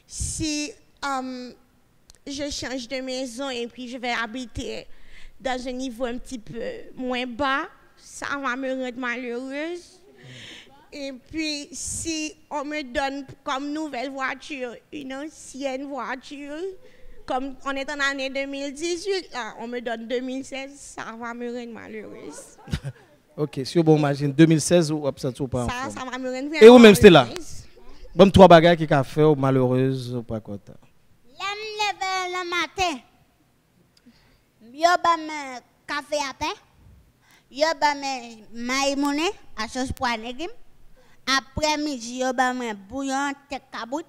Si je change de maison et puis je vais habiter dans un niveau un petit peu moins bas, ça va me rendre malheureuse. Et puis, si on me donne comme nouvelle voiture une ancienne voiture, comme on est en année 2018, là, on me donne 2016, ça va me rendre malheureuse.
Ok, si vous imaginez 2016 ou absent ou pas.
Ça va me rendre
et vous-même, c'était là. Bon, 3 bagages qui ont fait malheureuse ou pas content.
Le matin, yo ba me café à pain, yo ba me maïmoune à sauce pois légumes. Après-midi, yo ba me bouillon tête caboute.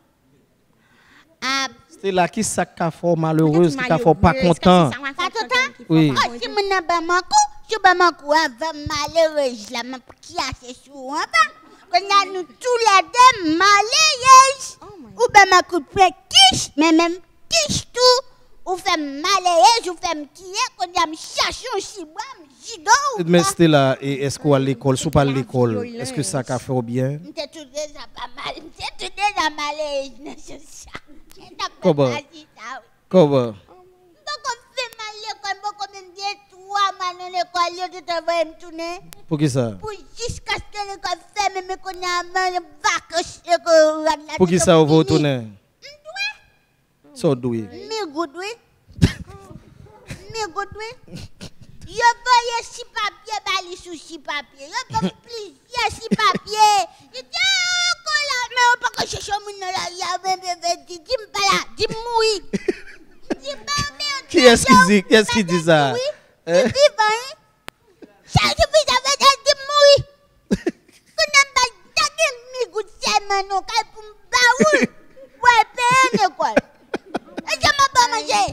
C'est là qui ça qu'a fait malheureuse, qui qu'a fait pas content.
Pas content?
Oui.
Oh, si mon ba manco, je ba manco avec malheureuse là, mais qui a c'est souvent pas. Qu'on a nous tous les deux malheureuse. Ou ba manco quiche, mais même quiche tout. Ou fait malheureuse, ou fait m'kier, qu'on a me chercher un chibouam, gido.
Mais c'était là, et est-ce qu'on à l'école, sous pas l'école, est-ce que ça qu'a fait bien?
M'était tout déjà pas mal, m'était tout déjà malheureuse.
Comment? Comment?
Donc on fait mal l'école, beaucoup même bien 3 mois dans l'école, yo tout envoyer me tourner.
Pour qui ça?
Pour jusqu'à ce que l'école ferme, mais qu'on a un vacances.
Pour qui ça vous tourner? So doué.
Me good oui. Me good oui. Yo voyez si papier bali sous si papier. Yo comme plusieurs si papier. Je dis oh là mais on pas que chercher mourir.
Qui est-ce qui dit ça?
Vivant, chaque jour, vous avez dit mourir. Vous n'avez pas dit mi goût de semaine, non, pour me baoul. Ouais, payer une école. Et je m'en pas manger.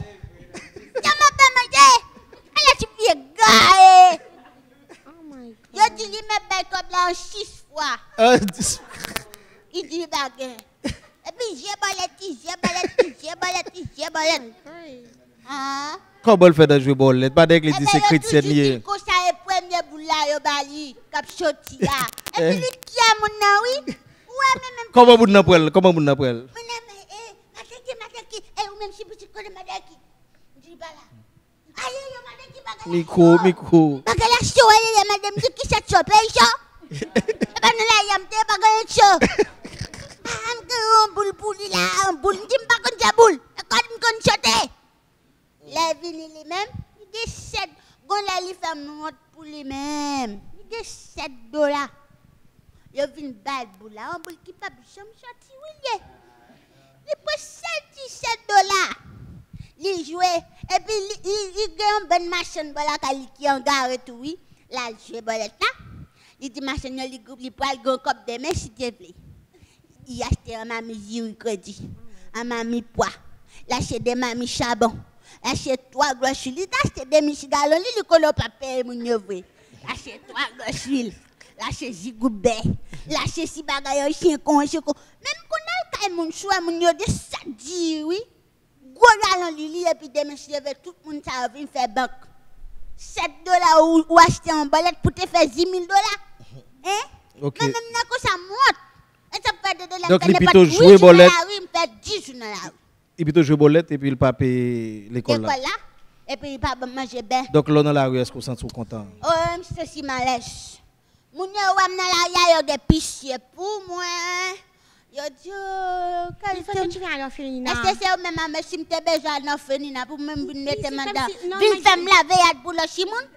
Je m'en pas manger. Elle a tué gars. Je dis, il me baille comme là 6 fois. Il dit, baguette. Et puis, j'ai balette. Ah.
Comment elle fait de jouer bolette? Pas d'église, c'est chrétien.
Il faut ça le premier boulot, bali, cap sorti là. Et puis, qui a mon nom, oui? Ouais, même.
Comment vous n'appelez? Comment vous n'appelez?
Ou même si vous connaissez Madaki. Je dis pas là. Aïe, Madaki,
Micro.
Bagala show, madame, qui s'est chopé, ça? Et ben là, yam te bagala show. Un boule là, un boule, je pas qu'on jaboule. Quand on chote. La ville lui-même, il dit 7. Gon la li fait monte pour lui-même. Il dit $7. Il vient bad boule là, un boule qui pas bicham sorti oui. Il prend $77. Il joue et puis il gagne une bonne machine voilà qui en gare tout oui. Là il joue bolette là. Il dit machine il groupe il prend le cop de main s'il te plaît. Il achète un mami jus crédit, un mami pois, l'achète des mami charbon, l'achète 3 grosses huiles, l'achète des michigalons, il colle pas payer mon neveu. L'achète 3 grosses huiles, l'achète zigoubé, l'achète si bagaille chien con. Même qu'on a le mon choix mon yo de ça dit oui. Gros galon lili et puis des messieurs tout le monde ça vient faire banque. $7 ou acheter en bolette pour te faire $10,000. Hein?
OK.
Même n'a ça monte.
Donc, il peut jouer bolette.
Il
peut jouer bolette et puis il pas payer l'école là.
Et puis il pas manger bien.
Donc là dans la rue, est-ce qu'on sent content?
Oh, c'est si malaise. Mon yo wam na la ya des pitié pour moi. Yo dit
Qu'est-ce que tu fais alors Félina?
Est-ce que c'est même mais si m'te besoin d'en Félina pour même venir te mandat. Vinn femme laver yad pour le chimoun.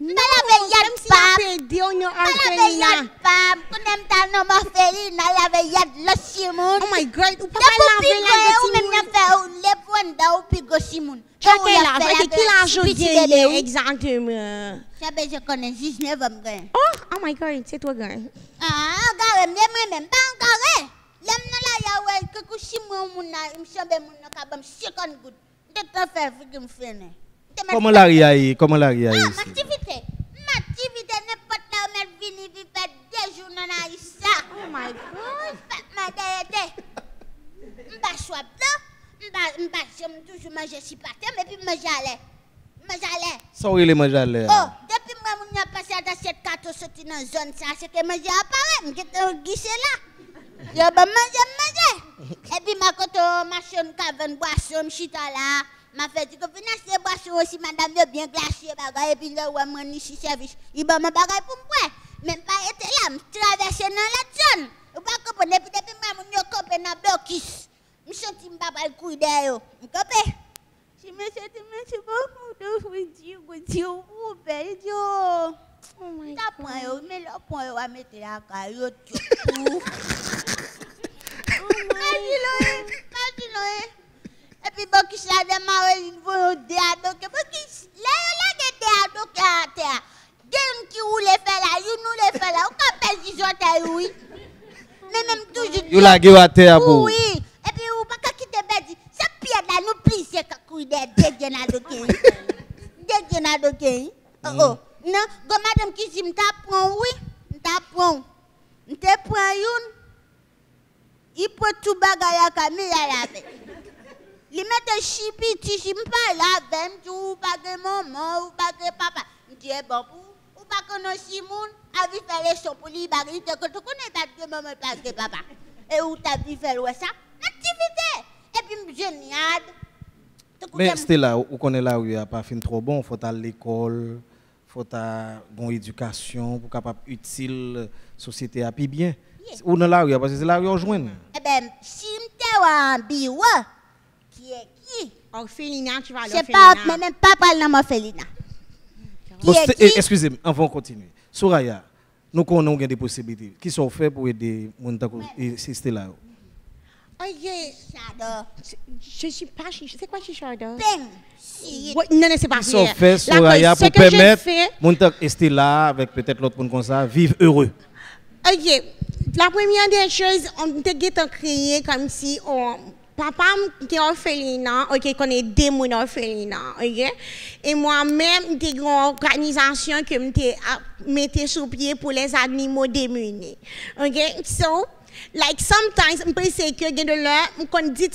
Non, même si on peut dire on a femme, qu'on aime ta nom Félina, laver yad le chimoun.
Oh my God, ou pas
laver la ou même na faire les points ou pigo chimoun.
Chacun là, avec qui l'argent exactement.
Je connais 19 ans.
Oh my God, c'est toi gars.
Ah, gars, même pas encore. L'aime na la ya ouais que chimoun mon na, me chambe mon na kabam 50 gouttes. De te faire que me faire.
Comment la riaille? Comment la riaille?
Ma activité n'est pas là, mais vini faire 2 jours dans la ça.
Oh my God.
Ma déité. M'pas choix là. M'pas j'aime toujours manger si paté mais puis manger allait.
Ça où il est manger allait?
Oh, depuis moi on a passé dans cette carte sorti dans zone ça c'est que manger apparaît, m'était guichet là. Yo ba manger. Et puis ma koto machine caverne boisson chita là. Ma fait que financer boisson aussi madame yo bien glacé bagay et puis là ou moi ici service il ba ma bagay pour moi même pas été là traverser dans la zone ou pas comprendre depuis moi mon yo copé na blocus me senti m'pa pas le coup d'ailleurs copé si me senti merci beaucoup de Dieu vous belle Dieu oh my God point yo mais le point yo a mettre la caillou tout et puis bon qui ça démarrer il faut déado que bon qui là déado que à terre gen qui ou les faire là you nous les faire là on appelle disjoter oui mais même toujours
you la gueule à terre pour
oui et puis ou pas quitter bedi c'est pire là nous plier ka couille de genado que oh non go madame qui dit m'ta prend oui m'ta prend une il peut tout bagaille à Camille à la il met chipi, tu pas là, même tu pas que maman ou pas que papa. Il dit bon ou pas que nos Simon a vu faire les choses pour lui bagay que tu connais pas que maman pas que papa. Et où t'as vu faire ça? Activité. Et puis génial.
Mais c'était là où connaît là où il a pas fin trop bon, faut à l'école, faut à bonne éducation pour capable utile société à bien. Ou dans la rue parce que c'est là où on joint.
Eh ben si m'te en biwa qui?
Orphelinat, tu vas aller
c'est pas, mais même pas parler dans Orphelinat.
Excusez-moi, on va continuer. Soraya, nous connaissons des possibilités. Qui sont faites pour aider les gens là?
Ok.
Chado.
Je suis pas chicha. C'est quoi chichado?
Ping.
Non, c'est pas
Ils sont
vrai.
faits, Soraya, pour permettre Montauk et là, avec peut-être l'autre monde comme ça, vivre heureux.
Ok. La première des choses, on t'a créé comme si papa était orphelinat, ok, qu'on est des mon orphelinat, ok. Et moi-même, j'ai une organisation que je mettais sur pied pour les animaux démunis, ok. So, like sometimes, je pense que de là, on dit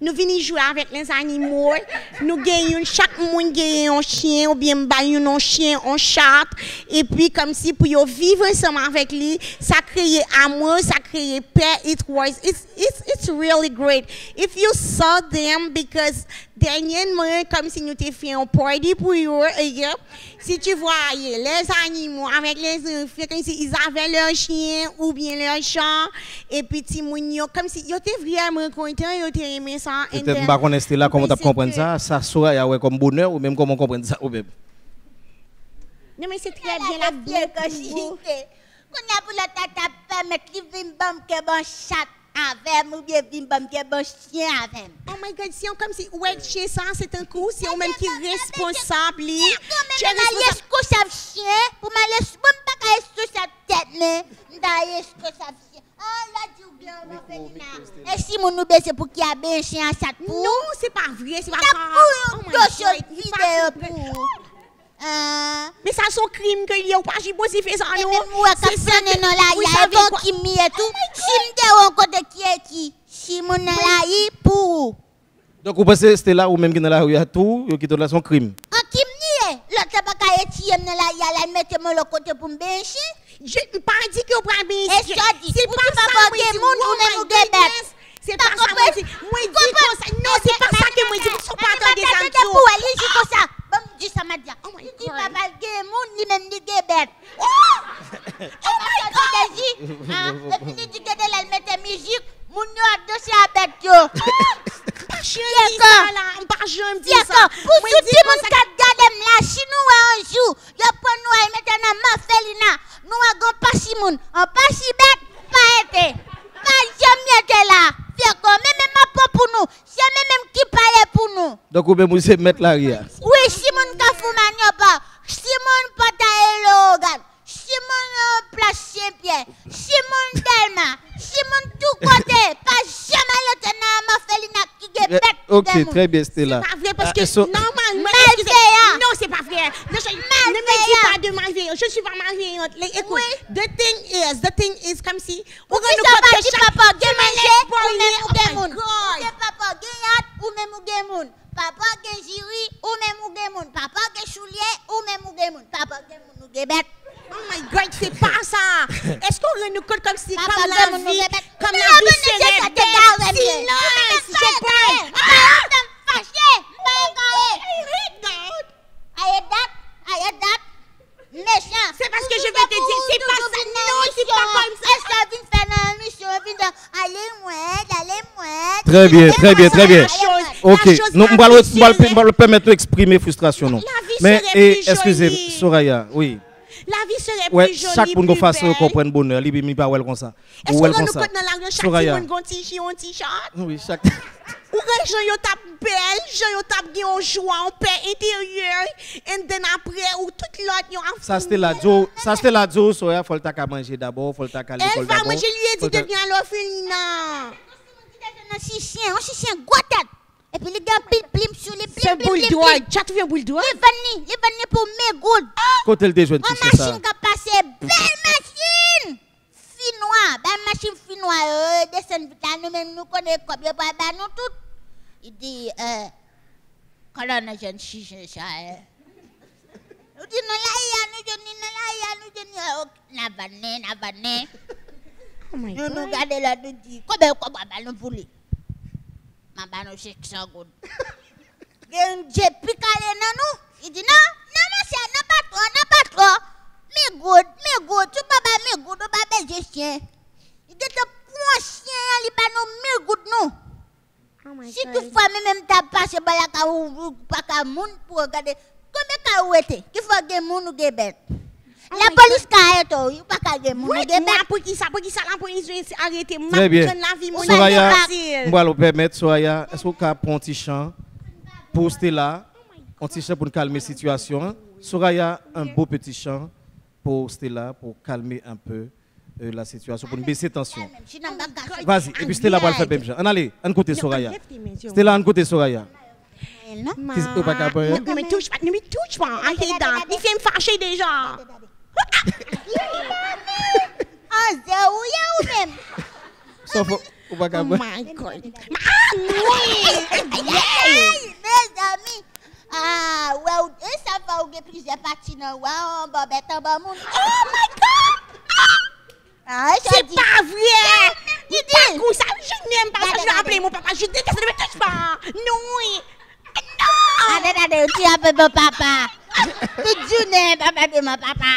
nous venons jouer avec les animaux, nous gagnons, chaque monde gagne un chien, ou bien un chien, un chat, et puis comme si pour vivre ensemble avec lui, ça crée amour, ça crée paix, it's really great. If you saw them, because dernièrement, comme si nous t'ai fait un party pour eux, si tu voyais les animaux avec les enfants, comme si ils avaient leur chien ou bien leur chat, et puis Timounio, comme si ils étaient vraiment contents, ils étaient aimés ça.
Peut-être pas qu'on est là, comment tu comprends ça, ça soit comme bonheur ou même comment comprendre ça ou même.
Non mais c'est très bien la vie
que j'étais. Qu'on a pour la tata permettre de vivre que bon chat avec ou bien vivre que bon chien avec.
Oh my God, si on comme si ouais chez ça c'est un coup, c'est on même qui est responsable. Tu
es responsable chien pour m'aller pas responsable tête mais d'ailleurs responsable chien. Ah là tu bien et si mon nous baisse pour qu'il y a bien chien à ça pour.
Non, c'est pas vrai, c'est pas
vrai.
Mais ça c'est un crime que il y a pas supposé faire ça non.
C'est ça non là, il y a bon qui mi et tout. Si me de côté qui est qui, si mon là pour.
Donc vous pensez c'était là ou même qui dans la rue à tout, qui dans là son crime.
En qui me l'autre pas ka etier me là, il y a la mettre moi le côté pour me bencher.
Je pas dit que vous pas bencher.
C'est pas ça que mon ou même bête.
C'est pas ça moi dit. Moi dis comme ça. Non, c'est pas ça que moi dis. Faut pas attendre des gens.
Pour aller dit comme ça. Bon dis ça m'a dit. Il dit papa game moun ni même ni bête. Oh my God. Et puis il dit que elle mettait musique, moun yo a dossier à bête yo.
Pas jamais ça là, pas jamais dit ça.
Pour tout le monde qui regarde là, si nous un jour, yo prend nous et mettre dans ma felina, nous a gon pas si moun, on pas si bête, pas été. Pas jamais été là. Fait comme même ma pas pour nous, jamais même qui parle pour nous.
Donc vous pouvez mettre la ria.
Oui, si moun ka fou manio pas, si moun pata elogan, si moun place Saint-Pierre, si moun Delma, si moun tout côté, pas jamais le tenant ma felina qui est bête.
Ok, très bien, c'était là.
C'est pas vrai parce que normalement, non, c'est pas vrai. Ne me dis pas de malveillance. Je suis pas malveillante. Écoute, the thing is comme si
on va nous papa manger ou même ou papa gagnat ou même ou gamoun. Papa gen jiri ou même ou gamoun. Papa gen choulier ou même ou gamoun. Papa gamoun ou gebet.
Oh my God, c'est pas ça. Est-ce qu'on rend nous compte comme si comme la vie serait belle? Silence, je parle. C'est parce que je vais te dire, c'est pas ça. Non, c'est pas comme ça.
Est-ce que tu fais une mission, allez-moi.
Très bien, très bien, très bien. Ok, nous allons permettre d'exprimer frustration. Non. Mais excusez, Soraya, oui.
La vie serait plus jolie.
Chaque monde fasse comprendre bonheur, il n'est pas comme ça.
Est-ce qu'on nous compte dans la rue chaque monde un t-shirt?
Oui, chaque.
Ou les gens yo tap belle, gens yo tap gen joie, en paix intérieure, et then après ou toute l'autre yo en
ça c'était la Joe, ça c'était la Joe, Soya faut le ta manger d'abord, faut le ta à l'école d'abord.
Elle va manger lui et dit de bien l'orphelinat.
On chien gros tête. Et puis les gars plim sur les plim.
C'est bulldog, tu viens bulldog.
Les vanni pour mes good.
Côté le déjeuner
c'est ça. Machine qui passe belle machine. Finnois, belle machine finnois, descend vite nous même nous connaît comme pas nous tout. Il dit, quand on a jeune chien, ça, nous dit, nous gardons là, nous dit, comment nous voulons. Ma bano c'est ça good. J'ai picalé nous. Il dit, non, monsieur, n'a pas trop. Mais good, tu pas me good, tu pas baiser chien. Il dit, point chien, il pas nous, me good, nous. Si tu fais même ta passe par la caou pas ka moun pour regarder combien ka ouete qu'il faut que moun ou bête La police kaya to, you pas kaya mon
pour qui ça la police arrêter
très bien. Soraya,
facile.
on va le permettre Soraya, est-ce qu'on peut prendre un petit chant pour Stella, un petit chant pour calmer la situation. Soraya, un beau petit chant pour Stella pour calmer un peu la situation, pour baisser la tension. Vas-y, et puis Stella va le faire même chant. Allez, un côté Soraya. Stella, un côté Soraya.
Ne me touche pas, arrête donc. Il fait me fâcher déjà.
Ah, c'est où même?
Sauf au bac à
Oh my God.
Mes amis. Ah, ouais, ça va ou plusieurs parties dans ouais, bête en bas monde.
Oh my God!
Ah,
c'est pas vrai! Tu dis ça, je n'aime pas ça, je vais appeler mon papa, je déteste, ne me touche pas! Non!
Attends, tu appelles mon papa. Tu n'aimes pas mon papa.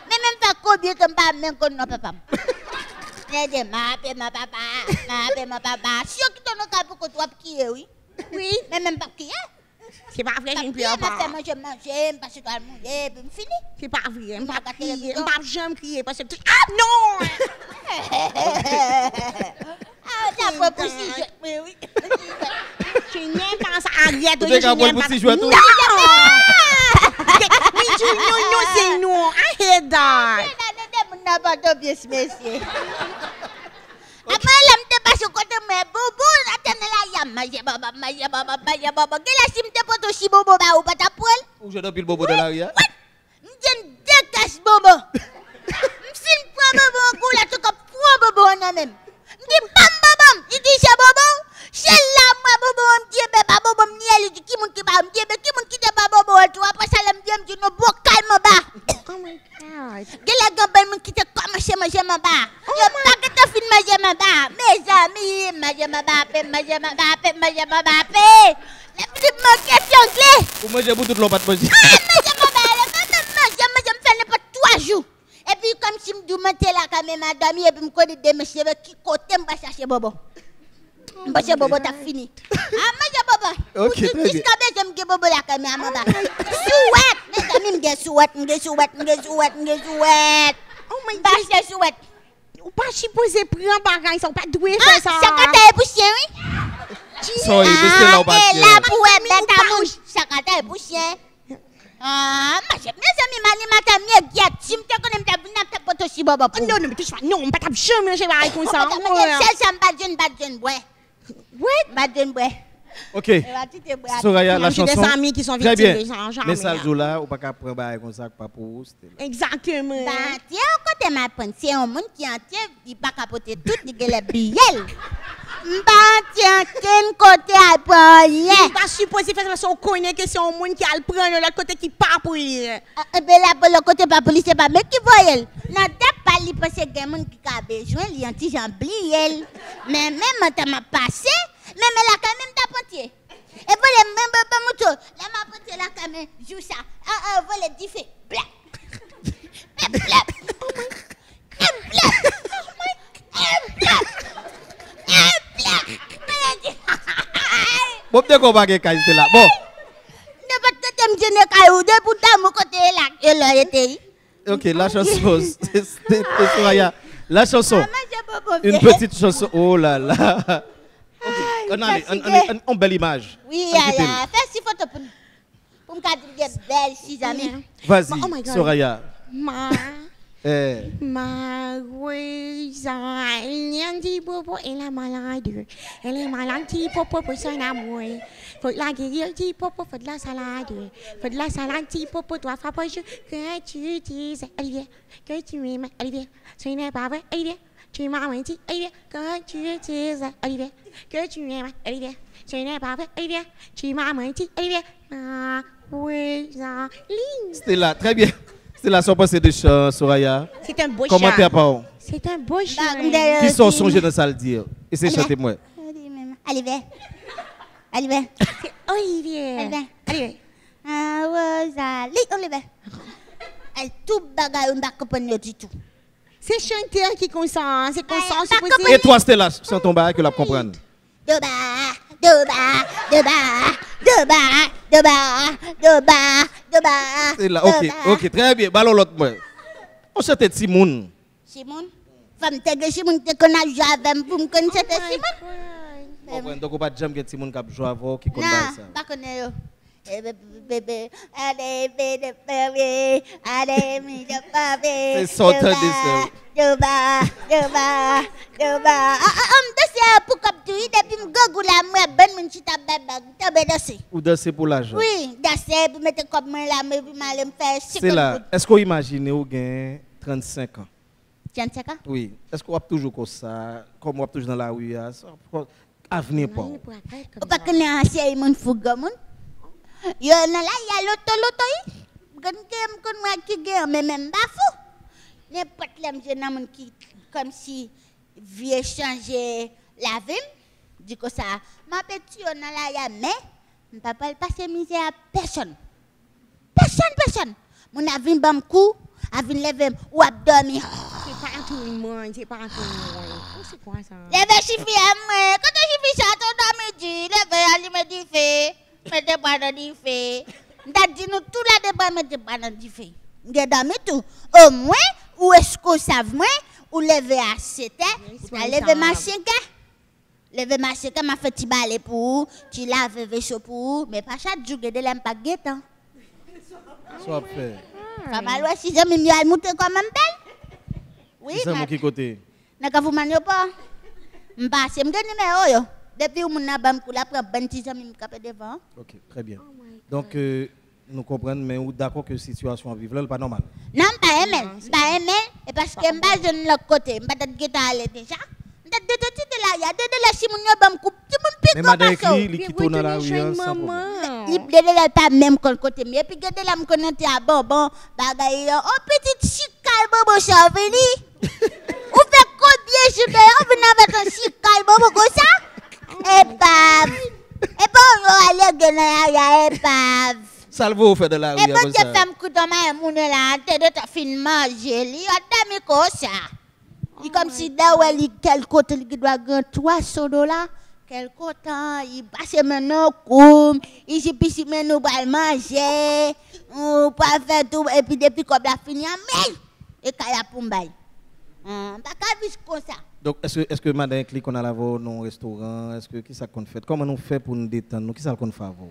Mais même pas combien de temps, même qu'on n'a pas papa. Je dis, m'appelle mon papa. Si on quitte nos cas pour que tu qui est, oui.
Oui.
Mais même pas qui est.
C'est pas vrai, je ne pleure pas.
Je mange, parce que je vais manger, puis je finis.
C'est pas vrai, je ne vais pas crier, je ne vais jamais crier parce que... Ah non!
Ah, t'as pas possible. Oui.
Je n'aime pas ça, arrête.
Tu n'as pas possible.
Non! Non, c'est non. Arrête that.
Après, là, je passe au côté de mes bobo, attends la yam, baba. Quelle est la pote aussi bobo, ou pas ta poêle?
Ou je donne le bobo de l'arrière.
Je déteste bobo. Si je prends bobo en coup, là, tu prends bobo en même. Je dis bam, il dit c'est bobo. C'est là, moi, bobo, on dit, bébé, bobo, ni elle dit qui moun qui va, qui moun qui te pas bobo, tu vois, après ça, elle me dit, non, bon, calme, bas.
Oh my God.
Quelle est la gambe qui te commence à manger ma bas? Je pas que tu finis manger ma bas. Mes amis, manger ma bas. La petite question clé.
Ou manger pour toute l'eau, pas de manger.
Manger ma bas, me faire n'importe 3 jours. Et puis, comme si je me mettais là, quand même, madame, et puis, je me connais des messieurs qui côté, je vais chercher bobo. Monsieur Bobo, t'as fini. Ah, monsieur Bobo.
Ok, très bien.
Jusqu'à j'aime que Bobo la caméra, maman. Souhait. Mes amis, m'ge souhait.
Oh my God.
Bâche souhait.
Ou pas supposé prendre bagage, ils sont pas doués faire ça.
Chacata est poussien, oui.
Sorry, mais là, on va
et là, pour bête à mouche. Chacata est poussien. Ah, mes amis, madame, tu me connais, tu n'as pas aussi Bobo.
Non, ne me touche pas. Non, on pas taper jamais, je vais comme ça.
C'est un badjen, ouais.
Ouais.
Badjen, ouais.
Ok. Soraya, la chanson.
Des amis qui sont
très bien.
victimes.
Mais ça, là, on pas qu'à prendre comme ça, pas pour
exactement.
Bah, tiens, côté ma pensée, un monde qui entier, il pas capoter tout, il est billet. Bah, tiens, quel côté à prendre?
Il pas supposé faire ça parce qu'on connaît que c'est un monde qui a le prendre de l'autre côté qui pas pour lui.
Eh bien, là, pour le côté pas pour lui, c'est pas mais qui voit elle. Non, t'as pas lui parce que il y a un monde qui a besoin, il y a un petit jamblier elle. Mais même, t'as m'a passé, même là, quand même, t'as potier. Et voilà, même pas moto, là, ma potier là, quand même, joue ça. Ah, voilà, diffé. Black. Black.
Bon, peut-être qu'on va gagner quand là. Bon. Ok, la chanson. C'était Soraya. La chanson. Une petite chanson. Oh là là. On a une belle image.
Oui, fais 6 photos pour me garder des belles 6 amis.
Vas-y, Soraya.
Elle est malade. Elle est malade, pour son amour. Faut la guérir, faut de la salade. Faut de la salade, pour toi, frappe que tu dises, Olivier, que tu m'aimes, Olivier. Ce n'est pas vrai, Olivier. Tu m'as menti, Olivier, que tu dises, Olivier, que tu m'aimes, Olivier. Ce n'est pas vrai, Olivier. Tu m'as menti, Olivier.
C'était là, très bien. C'est la sortie de chant, Soraya.
C'est un beau chant.
Commentaire par
c'est un beau chant.
Qui sont songés dans ça le dire. Et c'est chanté moi.
Olivier.
Olivier.
Ah, Rosalie, Olivier. Elle tout bagaille, on ne comprend du tout.
C'est chanteur qui consent, c'est consent.
Et toi, Stella, sans ton bail que la comprendre.
De bas.
C'est là, ok, très bien. Ballon l'autre moi. On chante Simon.
Simon? Femme te Simon te qu'on a joué avec pour me connaître Simon?
Donc on pas jamais que Simon qui joue avec qui connaît ça.
Non, pas connaît yo. Bébé, allez, bébé, allez, mi de pavé.
C'est sorti de ça.
Doba. Danser pour capturer depuis m'gogou la moi ben mon chita baba, t'as danser.
Ou danser pour l'argent.
Oui, danser pour mettre comme moi là, mais mal me faire.
C'est là. Est-ce qu'on imagine ou gain 35 ans?
35 ans?
Oui. Est-ce qu'on va toujours comme ça, comme on va toujours dans la rue avenir pas.
Ou pas que les anciens mon fouga mon. Yo na la ya loto yi. Gan kem kon moi qui gagne mais même pas fou. N'importe l'homme jeune homme qui comme si vieux changer la vie. Dit que ça, ma petite on a la ya mais papa pas passer misère à personne. Personne. Mon avis bam coup, avis lever ou abdomen.
C'est pas tout le monde, c'est pas tout le monde. C'est quoi ça?
Lever chiffre à moi. Quand tu chiffre ça ton dormi dit, lever aller me dit fait, mettez pas dans dit fait. T'as dit nous tout là débat mettez pas dans dit fait. J'ai dormi tout. Au moins ou est-ce que savent moi ou lever à 7 heures, ou lever ma 5 heures. Lever ma 5 heures m'a fait petit balai pour, tu laves vaisseau pour, mais pas chaque jour de l'aime pas guettant.
Soit fait.
Papa loi si jamais mieux monter comme un belle. Oui,
c'est mon qui côté.
N'a vous manio pas. M'passe me donne numéro yo. Depuis où mon abam pour la prendre ben petit jamais me capé devant.
OK, très bien. Donc nous comprenons mais ou d'accord que situation vivre là pas normal.
Non, pas aimer, et parce que m'pas je l'autre côté, m'pas de guetta aller déjà. M'pas de là, il y a de la chimounio bam coupe, tu me pique
comme ça. Mais madame qui tourne dans la rue sans problème.
Il de là pas même côté, mais puis guetta là me connaître à bon bagaille. Oh petite chical bobo chaveli. Ou fait combien je vais on venir avec un chical bobo comme ça? Épave. Et bon on aller gagner ya épave.
Salvo fait de la rue.
Et bon je femme coup dans ma moun là, tête de ta fin manger, li a demi comme ça. Il comme si là où il quel côté il doit gagner $300. Quel côté il passe maintenant comme il se pisse maintenant pour manger, ou pas faire tout et puis depuis comme la fini mais et kaya pour m'bail. Pas qu'à vivre comme ça.
Donc est-ce que madame clique on a la voir dans restaurant, est-ce que qui ça qu'on fait? Comment nous fait pour nous détendre? Nous qui ça qu'on fait avant?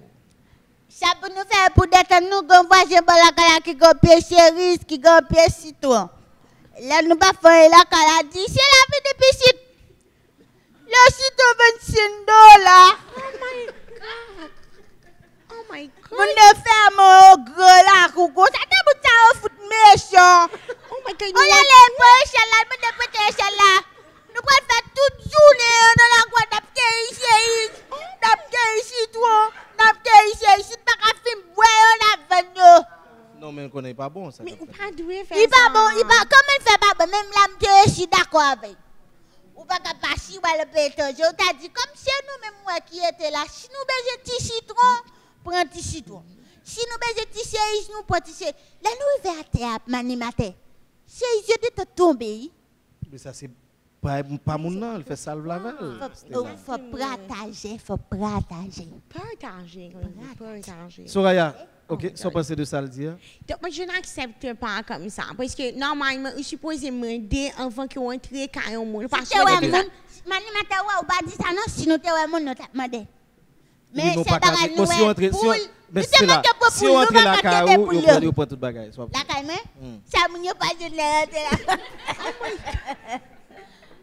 Ça pour nous faire pour détendre nous qu'on voit j'ai la kala qui go pied chérie, qui go pied citron. Là nous pas faire la kala dit c'est la vie de piscine. Le citron $25.
Oh my God.
Mon ne fait mon gros la coucou, ça te bout ça au foot méchant.
Oh my God.
On a les poches là, mon de poche là. Nous pouvons faire toute journée dans la quoi d'apke ici toi. D'apke ici pas qu'à film ouais on a venu.
Non mais on connaît pas bon ça.
Mais ou pas doué faire.
Il pas bon, il pas comment il fait pas bon même là je suis d'accord avec. Ou pas qu'à passer ou le pétage. Je t'a dit comme c'est nous même moi qui était là, si nous besoin petit citron, prends petit citron. Si nous besoin petit cérise, nous prends petit cérise. Là nous vers terre manimateur. C'est je de tomber.
Mais ça c'est pas mon nom, il fait salve la veille.
Faut partager, faut partager.
Partager.
Soraya, OK, sans penser de ça le dire.
Donc moi je n'accepte pas comme ça parce que normalement je suppose demander avant que on entre quand on monde parce que
manimateur ou pas dit ça non sinon tu ouais monde nous t'a demandé. Mais c'est pas nous
mais c'est là. Si on entre la caillou, on prend toute bagaille.
La caille ça m'y pas de là.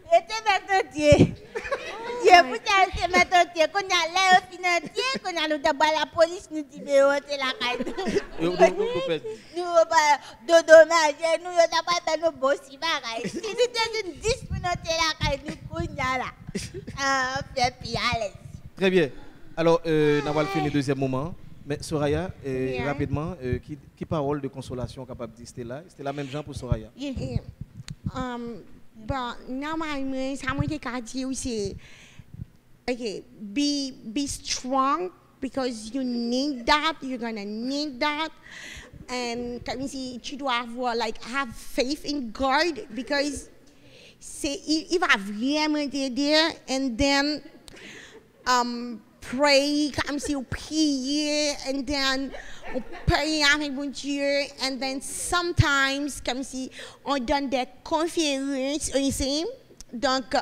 Et tu mets Dieu. Dieu pour te mettre Dieu qu'on a l'air financier qu'on a le tabac la police nous dit mais c'est la caille. Nous pas de dommage nous on pas fait nos boss bagaille. Si c'était une 10 minutes la caille nous qu'on a là. Ah fait piale.
Très bien. Alors, nous allons finir le deuxième moment. Mais Soraya, rapidement, qui parole de consolation capable de dire là? C'était la même genre pour Soraya.
Bon, normalement, ça m'a été dit aussi, okay, be strong because you need that, you're gonna need that. And comme si tu dois avoir, like, have faith in God because il va vraiment t'aider and then, pray, comme si vous priez, and then on prie avec mon Dieu, and then sometimes, comme si on donne des conférences ici, donc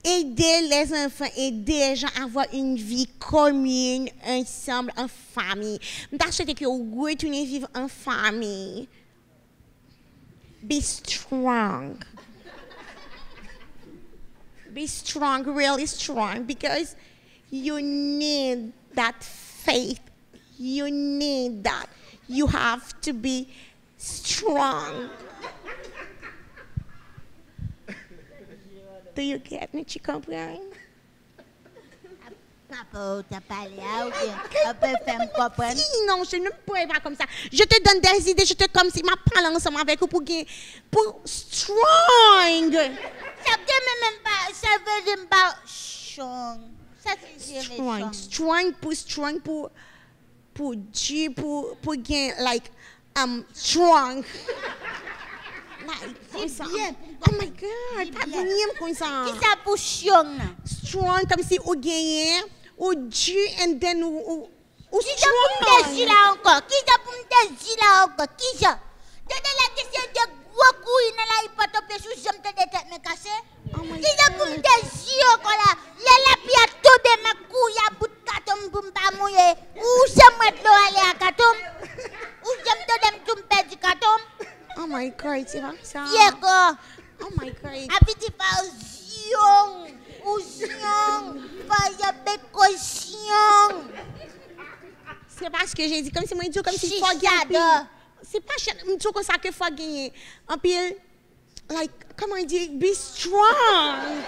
aider les enfants, aider les gens à avoir une vie commune, ensemble, en famille. Je souhaite que vous retournez vivre en famille. Be strong. Be strong, really strong, because you need that faith. You need that. You have to be strong. Do you get me? Tu comprends?
Papa, t'as parlé à ou bien on peut faire me comprendre?
Non, je ne pourrais pas comme ça. Je te donne des idées, je te comme si ma parle ensemble avec vous pour strong.
Ça veut même pas, ça veut même pas strong. Ça c'est
strong. Strong pour Dieu, pour gain like strong.
C'est bien.
Oh my God, pas bien comme ça.
Qui ça pour strong?
Strong comme si on gagne, ou Dieu and then ou
qui ça pour me dire là encore? Qui ça pour me dire là encore? Qui ça? Donnez la question de gros couilles dans la hypothèse sous j'aime te tête me casser. Qui ça pour me dire encore là? La puis a tombé ma couille à bout de carton pour me pas mouiller. Ou c'est moi de l'eau aller à carton? Ou j'aime te dem tout me perdre du carton?
Oh my God, c'est pas ça.
Diego.
Oh my God.
Habiti par zion. Ou zion. Faya bécosion.
C'est parce que j'ai dit comme si moi dis comme si faut gagner. C'est pas me dis comme ça que faut gagner. En pile like comment on dit be strong.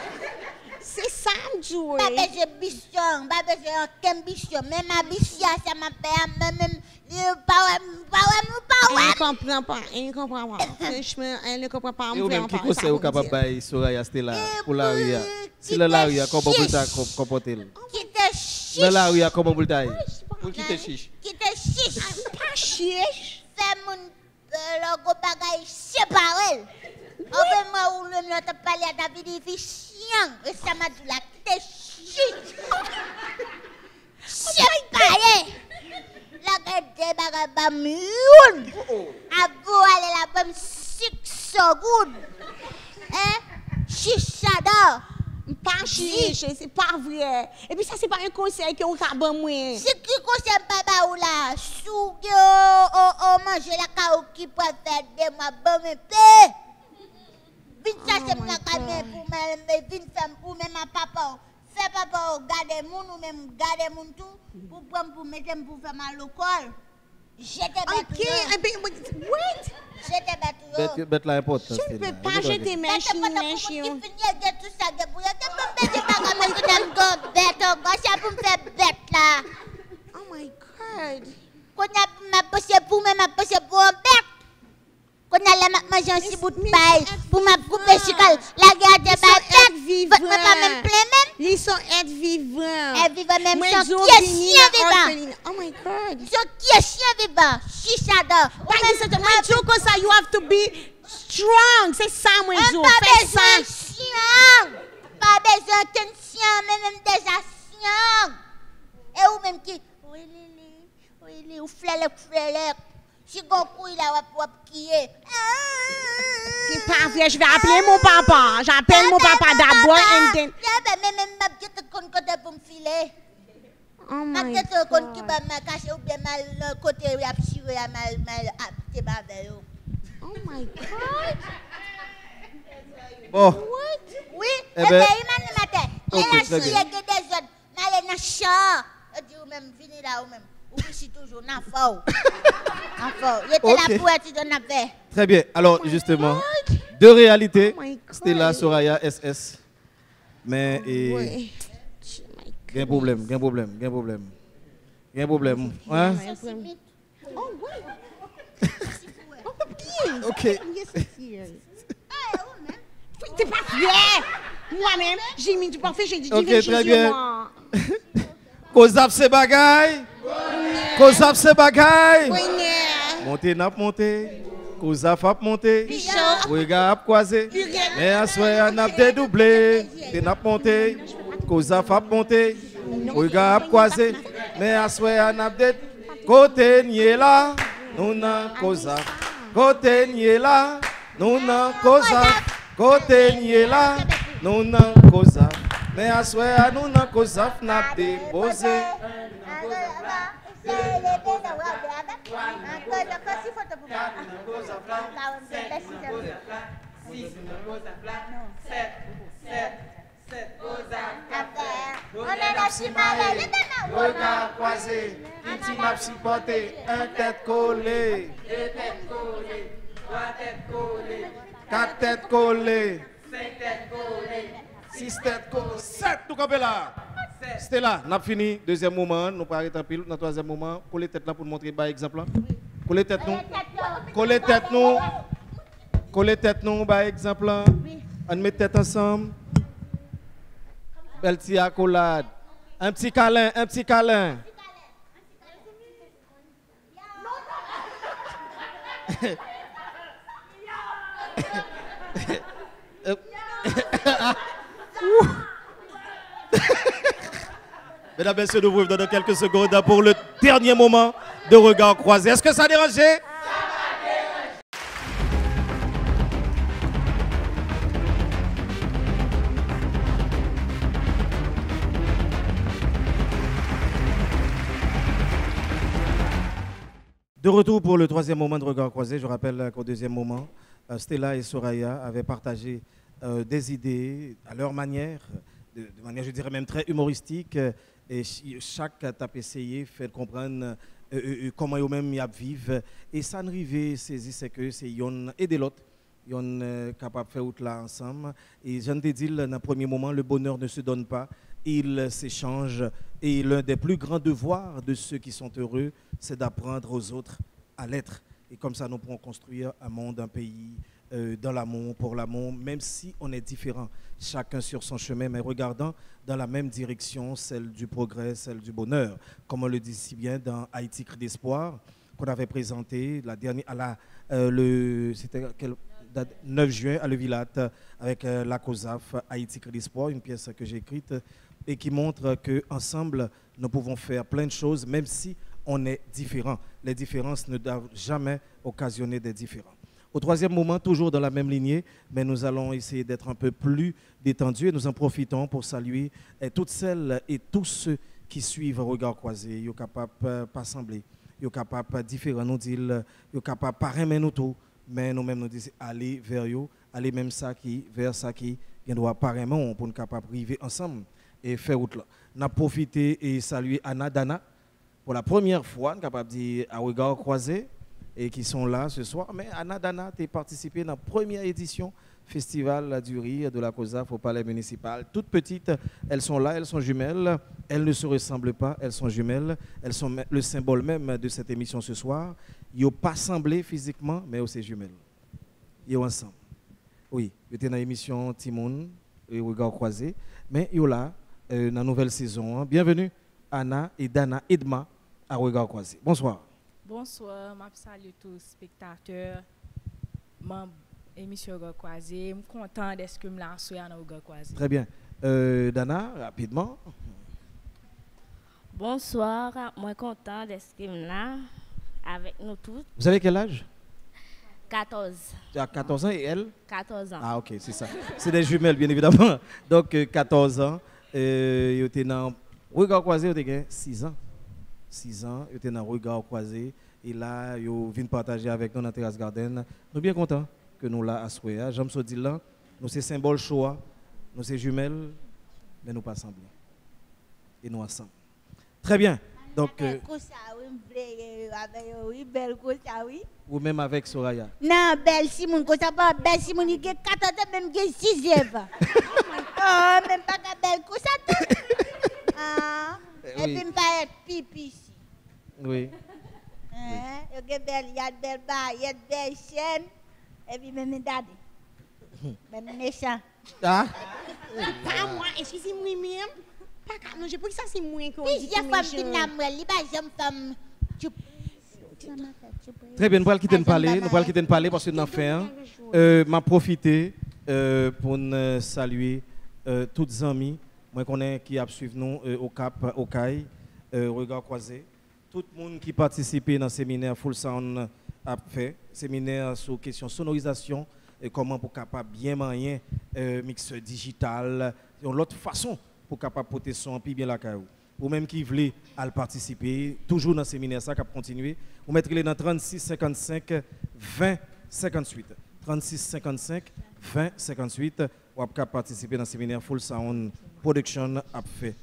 C'est ça me dit.
Pas besoin be strong, pas besoin aucun bichon. Même ma bichia ça m'a fait même
elle ne comprend pas. Franchement, elle ne comprend pas.
Et vous-même, qui conseille au capable de Soraya Stella pour la rue? Si la rue, comment vous te comportez?
Qui te chiche?
Dans la rue, comment vous te pour qui te chiche?
Qui te chiche?
Pas chiche.
Fais mon logo bagaille séparé. Enfin, moi, où le t'as parlé à ta vie, il chien. Et ça m'a dit là, qui te chiche? Séparé. La gade bagaba mioun. Abo ale la bam 6 secondes. Chichada.
Pas chiche, c'est pas vrai. Et puis ça c'est pas un conseil que vous avez moi.
C'est qui conseil papa ou là? Sou o manger la caou qui peut faire de moi bon me paix. Vite ça c'est ma camé pour me vite femme pour même papa. Fais papa garder moun ou même garder moun tout pour prendre pour mettre pour faire mal au corps. J'étais bête.
OK, wait.
J'étais bête.
Bête la importe.
Je ne peux pas jeter mes chines.
Tout ça de pour bête.
Oh my God.
Quand on a passé pour même passer pour un bête. Quand on a mangé un petit bout de paille pour ma couper chical, la garde est bête. Votre pas même plein même.
Ils sont être vivants.
Elle vivent même sans qui est chien vivant.
Oh my God.
Sans qui est chien vivant. Chichada.
Comme ça, you have to be strong. C'est ça, moi, je
fais ça. Chien. Pas besoin d'un chien, mais même déjà chien. Et ou même qui, oui, ou flèle. Si Goku il a wap qui est.
C'est pas vrai, je vais appeler mon papa. J'appelle mon papa d'abord and then.
Même ma petite con côté pour me filer.
Oh my
God. Ma petite con qui va me cacher ou bien mal côté il a tiré mal apté avec
Oh my God.
Bon.
What? Oui,
eh
bien il m'a matin. Il a chié que des autres. Mal na chat. Dit ou même fini là ou même. Ou ici toujours na faux. Il était là pour être dans la paix.
Très bien. Alors, justement, deux réalités. Stella, Soraya, SS. Mais, il y a un problème. Hein?
Oh, oui.
OK.
C'est pas vrai. Moi-même, j'ai mis du parfait, j'ai dit
OK, très bien. Kozap se bagay. Kozap se bagay. Montez, n'a monté. Kozap a monté. Regard croisé. Mais à soi, on a dédoublé. T'es n'a monté. Kozap a monté. Regard croisé. Mais à soi, on a dédoublé.
Côté nié là, nous n'en causa. Côté nié là, nous n'en causa. Côté nié là, nous n'en causa. Mais à souhait, nous n'en causa, n'a déposé. Regard croisé, petit m'a supporté, un tête collée, deux têtes collées, trois têtes collées, quatre têtes collées, cinq têtes collées, six têtes collées, sept, tout campé là. C'était là, on a fini. Deuxième moment, nous pas arrêter en pile. Dans le troisième moment, coller tête là pour montrer par exemple. Coller tête nous. Coller tête nous. Coller tête nous par exemple. On met tête ensemble. Belle petite accolade. Un petit câlin, un petit câlin. Mesdames et messieurs, nous vous donnons quelques secondes pour le dernier moment de regard croisé. Est-ce que ça a dérangé? De retour pour le troisième moment de regard croisé, je rappelle qu'au deuxième moment, Stella et Soraya avaient partagé des idées à leur manière, de manière je dirais même très humoristique, et chaque a essayé de faire comprendre comment eux-mêmes y vivent. Et ça n'arrivait saisir, c'est que c'est yon et de l'autre. Ils sont capables de faire tout là ensemble. Et je te dis, dans le premier moment, le bonheur ne se donne pas, il s'échange. Et l'un des plus grands devoirs de ceux qui sont heureux, c'est d'apprendre aux autres à l'être. Et comme ça, nous pourrons construire un monde, un pays, dans l'amour, pour l'amour, même si on est différents, chacun sur son chemin, mais regardant dans la même direction, celle du progrès, celle du bonheur. Comme on le dit si bien dans Haïti Cri d'Espoir, qu'on avait présenté la dernière, c'était 9 juin à Levilat, avec la COSAF Haïti Cri d'Espoir, une pièce que j'ai écrite et qui montre qu'ensemble, nous pouvons faire plein de choses, même si on est différents. Les différences ne doivent jamais occasionner des différends. Au troisième moment, toujours dans la même lignée, mais nous allons essayer d'être un peu plus détendus et nous en profitons pour saluer toutes celles et tous ceux qui suivent Regard Croisé. Ils sont capables de pas sembler, ils sont capables de différents nous dire, ils sont capables de pas aimer nous tout, mais nous-mêmes nous disons aller vers eux, aller même ça qui, vers ça qui, il doit pas vraiment pour nous capables de arriver ensemble et faire autre là. Nous avons profité et saluer Anna Dana pour la première fois, nous sommes capables de dire à Regard Croisé, et qui sont là ce soir. Mais Anna Dana, tu as participé dans la première édition Festival du Rire de la COSAF au Palais municipal. Toutes petites, elles sont là, elles sont jumelles. Elles ne se ressemblent pas, elles sont jumelles. Elles sont le symbole même de cette émission ce soir. Ils n'ont pas semblé physiquement, mais aussi jumelles. Ils sont ensemble. Oui, ils étaient dans l'émission Timon et Regard Croisé. Mais ils sont là, dans la nouvelle saison. Bienvenue, Anna et Dana Edma à Regard Croisé. Bonsoir.
Bonsoir, je salue tous les spectateurs, membres de l'émission Regard Croisé. Je suis content d'être que je suis là dans Regard Croisé.
Très bien. Dana, rapidement.
Bonsoir, je suis content d'être là avec nous tous.
Vous avez quel âge?
14.
Tu as 14 ans et elle?
14 ans.
Ah ok, c'est ça. C'est des jumelles, bien évidemment. Donc 14 ans. Ils étaient dans Regard Croisé, ils ont 6 ans. 6 ans, ils étaient dans Regard Croisé. Et là, ils viennent partager avec nous dans Terrasse Garden. Nous sommes bien contents que nous là à Souéa. J'aime ce dire là. Nous sommes symbole choix. Nous sommes jumelles, mais nous pas semblés. Et nous ensemble. Très bien. Donc. Ou même avec Soraya.
Non, belle Simone, comme ça, belle Simone, il y a 14 ans, même 6 ans. Oh, même pas belle, comme ça. Et puis, je vais être pipi ici.
Oui.
Il y a belle baille, il y a belle chaîne. Et puis, même daddy. Même méchant.
Ah? Pas moi, excusez-moi, même. Pas quand non, je pense que ça c'est moins qu'on dit.
Si j'ai femme qui n'a pas, il va jamais femme.
Très bien, nous allons quitter de parler parce que nous avons fait m'a profité pour nous saluer toutes les amis moi connais qui a suivi nous au Cap au CAI Regard Croisé,
tout le monde qui participait dans le séminaire Full Sound a fait, séminaire sur question sonorisation et comment pour capable bien manier mixeur digital, une autre façon pour capable porter son puis bien la caillou. Ou même qui voulait à participer, toujours dans le séminaire ça qui a continué, vous mettrez les dans 36 55 20 58. 36 55 20 58 ou capable participer dans le séminaire Full Sound Production a fait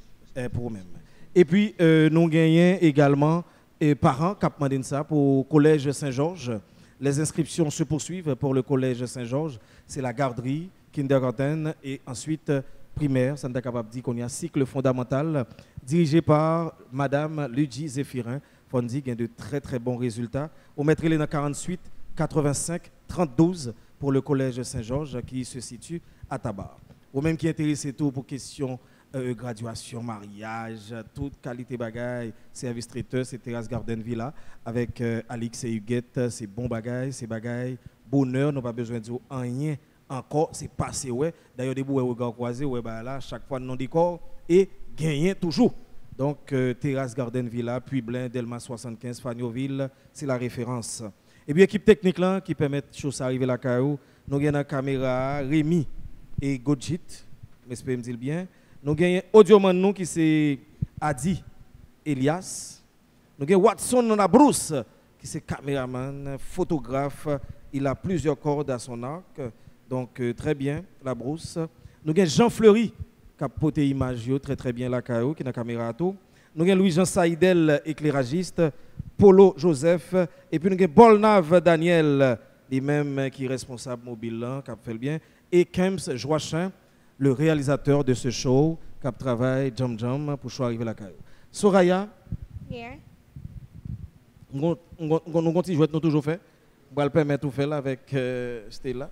pour vous-même. Et puis nous gagnons également parents qui ont demandé ça pour le collège Saint-Georges. Les inscriptions se poursuivent pour le collège Saint-Georges. C'est la garderie, kindergarten et ensuite primaire. Ça nous est capable de dire qu'on y a un cycle fondamental dirigé par Madame Ludie Zéphirin. Fondi qui a de très très bons résultats. On mettrait les dans 48 85 32 pour le collège Saint-Georges qui se situe à Tabar. Ou même qui est intéressé tout pour question graduation, mariage, toute qualité bagaille, service traiteur, c'est Terrasse Garden Villa avec Alix et Huguette, c'est bon bagaille, c'est bagaille, bonheur, nous pas besoin de dire rien encore, c'est passé ouais. D'ailleurs des bouts regard croisé ouais bah là chaque fois non décor et gagner toujours. Donc Terrasse Garden Villa, Puy-Blain, Delma 75, Fagnoville, c'est la référence. Et bien équipe technique là qui permet de choses arriver la caillou, nous avons la caméra Rémi et Godjit, j'espère me dire bien. Nous avons audioman nous qui c'est Adi Elias. Nous avons Watson dans la Bruce qui c'est caméraman, photographe. Il a plusieurs cordes à son arc. Donc très bien, la Bruce. Nous avons Jean Fleury qui a porté image très très bien la KO qui est dans la caméra à tout. Nous avons Louis-Jean Saïdel, éclairagiste. Polo Joseph. Et puis nous avons Bolnav Daniel, lui-même qui est responsable mobile qui a fait le bien. Et Kems Joachin, le réalisateur de ce show, qui travaille Jam Jam pour choisir arriver à la caillou. Soraya, nous continuons de jouer, nous toujours fait. On va le permettre de faire là avec Stella.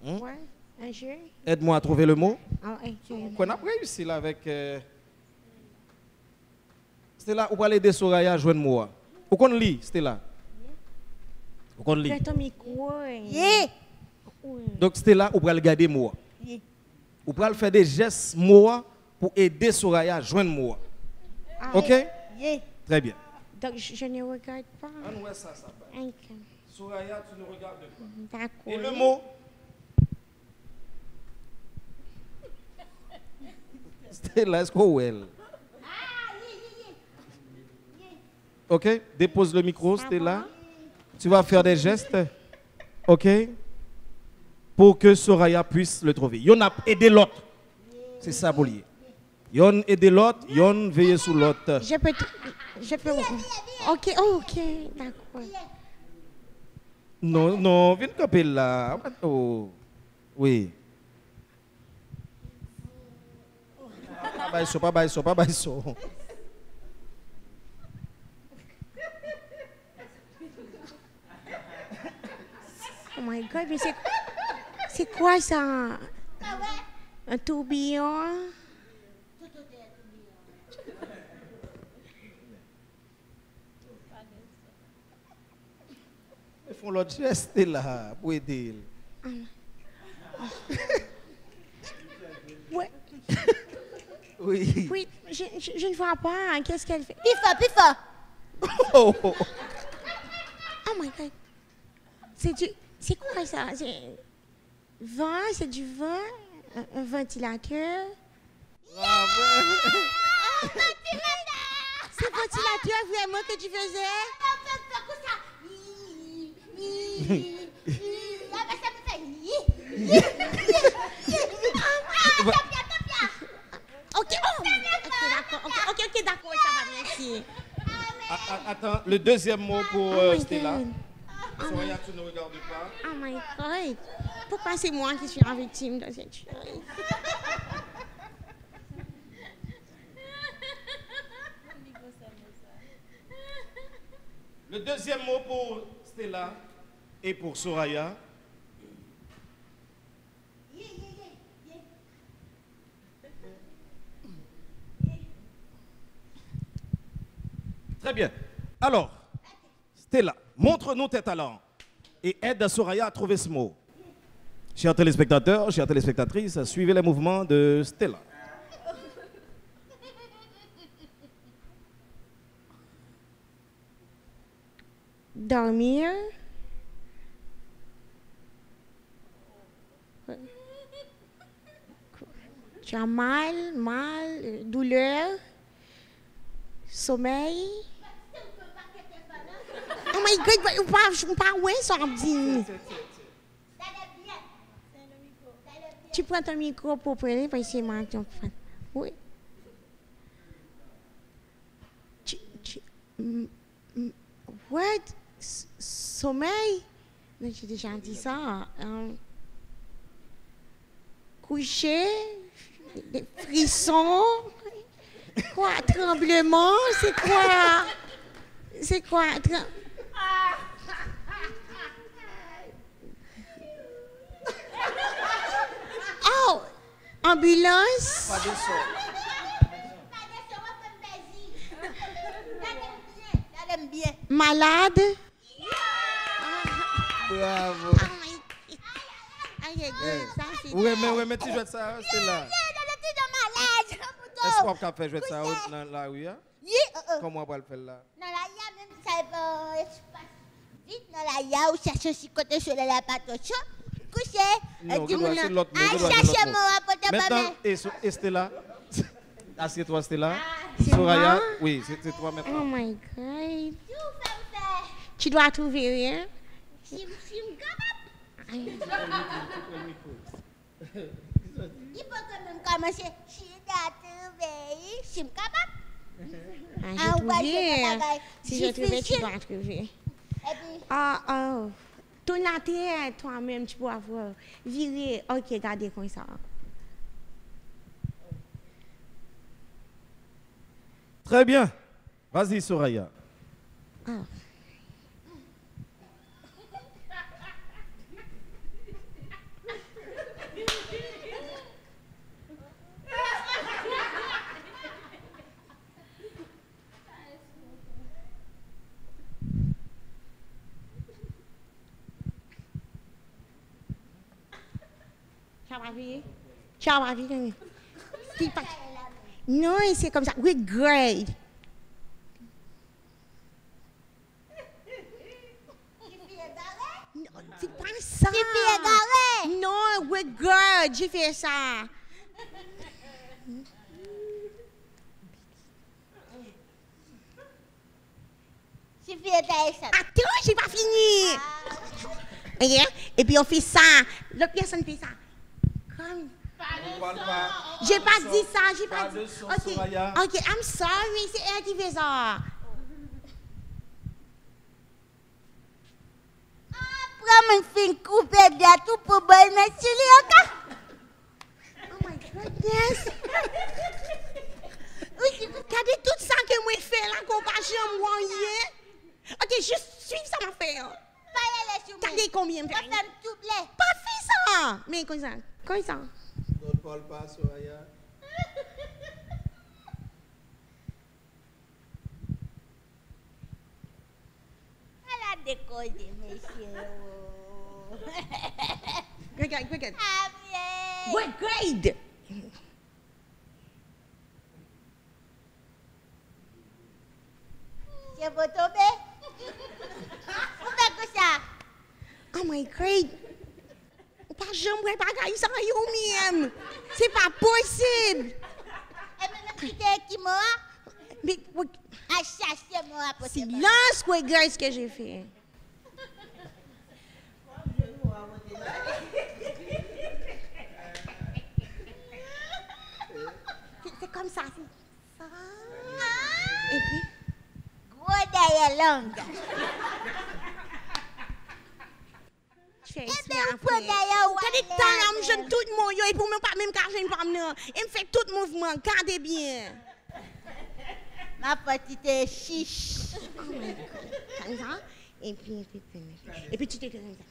Ouais, un jeu.
Aide-moi à trouver le mot.
On
a réussi là avec Stella. On va aider Soraya à jouer le mot. Où qu'on lit, Stella? Où qu'on lit? Donc Stella, on va le garder moi. Ou pour faire des gestes moi pour aider Soraya à joindre moi. Ok? Très bien.
Donc je ne regarde pas.
On ça.
Okay.
Soraya, tu ne regardes pas.
D'accord.
Et le mot? Stella, est-ce qu'on est? Ok? Dépose le micro, Stella. Tu vas faire des gestes. Ok? Pour que Soraya puisse le trouver. Yon a aidé l'autre. C'est ça, Boulier. Yon aidé l'autre, yon veille sur l'autre.
Je peux. Ok, d'accord.
Non, viens camper là. Oh. Oui. Pas baïso.
Oh my God, mais c'est quoi ça? Un tourbillon?
Ils font l'autre geste là pour aider.
Ouais.
Oui.
Oui, je ne vois pas. Qu'est-ce qu'elle fait?
Pifa.
Oh
my God. C'est quoi ça? C'est du vent? Un ventilateur? C'est ventilateur vraiment que tu faisais? Ok, d'accord, ça va, merci.
Attends, le deuxième mot pour Stella. Soraya, tu ne regardes pas.
Oh my God. Pourquoi c'est moi qui suis la victime de cette chose?
Le deuxième mot pour Stella et pour Soraya. Très bien. Alors, Stella, montre-nous tes talents et aide Soraya à trouver ce mot. Chers téléspectateurs, chères téléspectatrices, suivez les mouvements de Stella.
dormir. Tu as mal, douleur, sommeil. Oh my God, je ne pas où ça me dit. Tu prends ton micro pour parler parce que moi, tu prends. Oui. What? Sommeil? Mais j'ai déjà dit ça. Coucher, des frissons. Quoi? Tremblement? C'est quoi? C'est quoi? Oh! Ambulance?
Pas de son.
Malade?
Bravo. Oui, mais tu joues ça, c'est là. Est-ce qu'on peut jouer ça dans la rue? Comment on va le faire là?
Dans la ya, même ça va vite dans la ya, ou chercher aussi côté sur la patoche. Coucher.
C'est l'autre mot.
Chercher moi pour te
maintenant, et Stella? Assieds-toi, Stella. Soraya? Oui, c'est toi maintenant.
Oh my God. Tu dois trouver rien.
Il faut quand même commencer. Je dois trouver. Je suis capable.
Si j'ai trouvé, tu dois trouver. Tourne la tête toi-même, tu peux avoir. Virer. Ok, regardez comme ça.
Très bien. Vas-y, Soraya.
Tu as vu? Non, c'est comme ça. With grade. C'est pas ça.
Tu fais égaré.
Non, with girl, j'ai fait ça.
Tu fais ça.
Attends, j'ai pas fini. Okay? Et puis on fait ça. L'autre personne fait ça. Comme. J'ai pas dit ça, j'ai pas dit. Ok, I'm sorry, c'est elle qui fait ça.
Prends une fine coupée de tout pour bonne monsieur Léoka.
Oh my goodness. Regardez tout ça que moi fais là, qu'on pas jamais moyen. Ok, juste suivre ça m'a fait. Regardez combien de temps. Pas fait ça. Mais comme ça. Comme ça.
Ne parle pas, Soraya.
Elle a décollé, monsieur.
Regarde.
Ah bien.
What grade?
Je vais tomber. Où fait que ça?
Oh my God. Pas jamais pas gagner ça même. C'est pas possible.
Et maintenant tu t'es qui moi?
Mais
à chercher moi pour
c'est lance quoi gars ce que j'ai fait. C'est comme ça. Et puis
gros derrière langue.
Et bien, pour d'ailleurs, je tout le monde, et pour moi, pas même car je ne pas il me fait tout mouvement, gardez bien.
Ma petite chiche.
Oh my God. Comme ça, et puis tu te comme ça.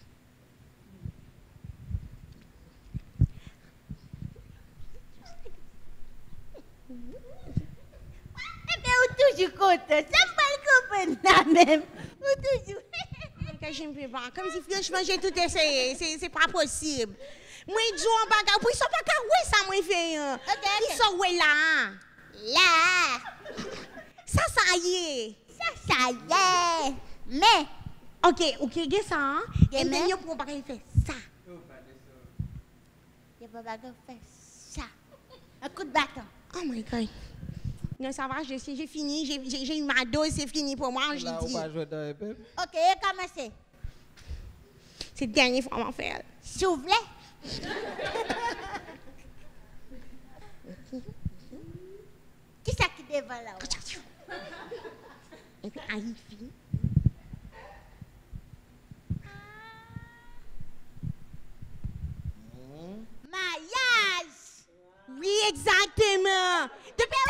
Eh bien, où toujours content, ça pas le comprendre même. Où toujours.
Je ne peux pas. Comme si franchement j'ai tout essayé. C'est pas possible. Moi, je joue en bagarre. Puis ils sont pas qu'à ouais ça, moi, fait. Ils sont ouais là.
Là.
Ça y est.
Ça y est. Mais,
Ok, get ça. Hein? Et then you pour pas faire ça.
Je peux pas faire ça. Un coup de bâton.
Oh my God. Non, ça va, j'ai fini. J'ai eu ma dose, c'est fini pour moi. J'ai dit.
Ok, commencez.
C'est la dernière fois qu'on va faire.
S'ouvre. Qui c'est qui devant là?
Et puis, Aïfi.
Maillage.
Oui, exactement. Depuis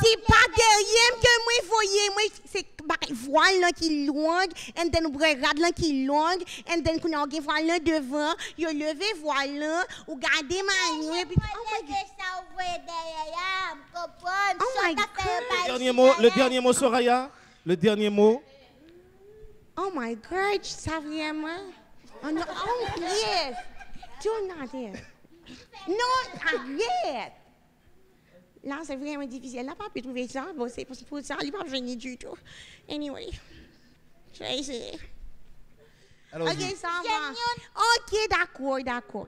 c'est pas derrière que moi voyez, moi c'est voile là qui longue, et then regarde là qui longue, et then qu'on a voile là devant, yo levé voile là, ou garder ma et puis
Le dernier mot, Soraya. Le dernier mot.
Oh my God, ça vraiment. Oh no, oh yes. Do not there. Non, arrête. Là, c'est vraiment difficile. Elle n'a pas pu trouver ça. Bon, c'est pour ça, elle n'est pas venue du tout. Anyway, je vais essayer. Ok, ça va. Ok, d'accord.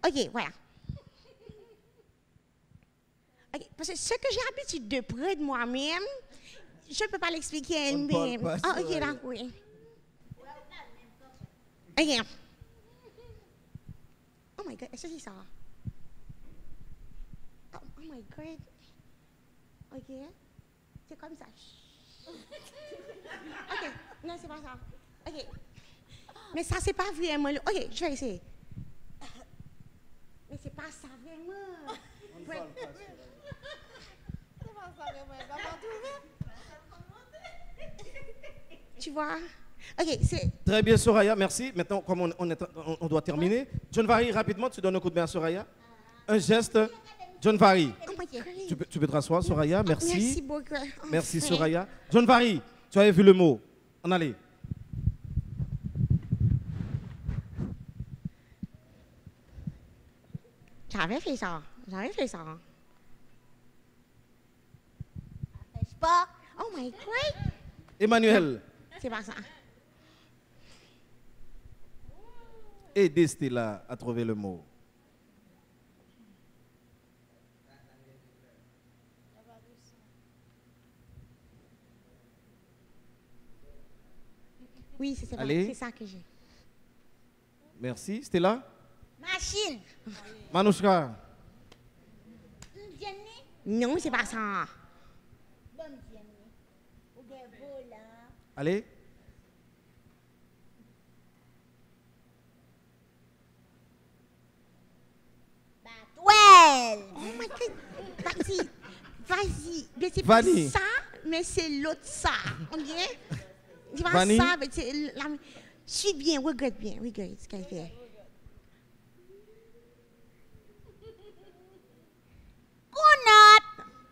Ok, voilà. Ok, parce que ce que j'ai l'habitude de prendre moi-même, je ne peux pas l'expliquer à elle-même. Ah, ok, d'accord. Ok. Oh my God, est-ce que c'est ça? Oh my God. Ok. C'est comme ça. Ok. Non, c'est pas ça. Ok. Mais ça, c'est pas vraiment. Ok, je vais essayer. Mais c'est pas ça vraiment. C'est pas ça vraiment. Tu vois? Ok, c'est.
Très bien, Soraya, merci. Maintenant, comme on doit terminer, John Vary, rapidement, tu donnes un coup de main à Soraya. Un geste. John Vary, tu peux te rasseoir, Soraya, merci.
Merci beaucoup.
Merci, Soraya. John Vary, tu avais vu le mot. On allait.
J'avais fait ça. Oh my God.
Emmanuel.
C'est pas ça.
Aidez Stella à trouver le mot.
Oui, c'est ça que j'ai.
Merci. Stella?
Machine.
Manouchka?
Non, c'est pas ça.
Allez.
Ouais.
Oh my God. Vas-y. Mais c'est pas
Vanille.
ça, mais c'est l'autre ça. Ok? C'est pas
Vanille.
ça, mais c'est la. Suis bien, regarde ce qu'elle fait.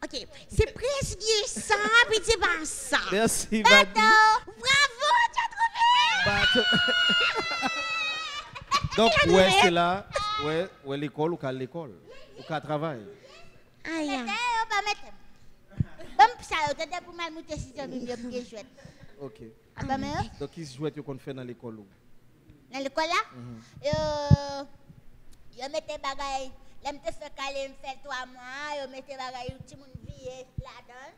Ok, c'est presque ça, mais c'est pas ça.
Merci,
Bateau.
Vanille.
Bravo, tu as trouvé.
Donc, ouais, c'est là. Ouais, l'école ou qu'à l'école. Ou qu'à travail.
Aïe.
Ok.
Hein?
Donc, qui se joue qu'on fait dans l'école?
Dans l'école là? Yo mette bagay, l'aime te fait caler, me fait 3 mois, yo mette bagay, tout le monde vie là-dedans.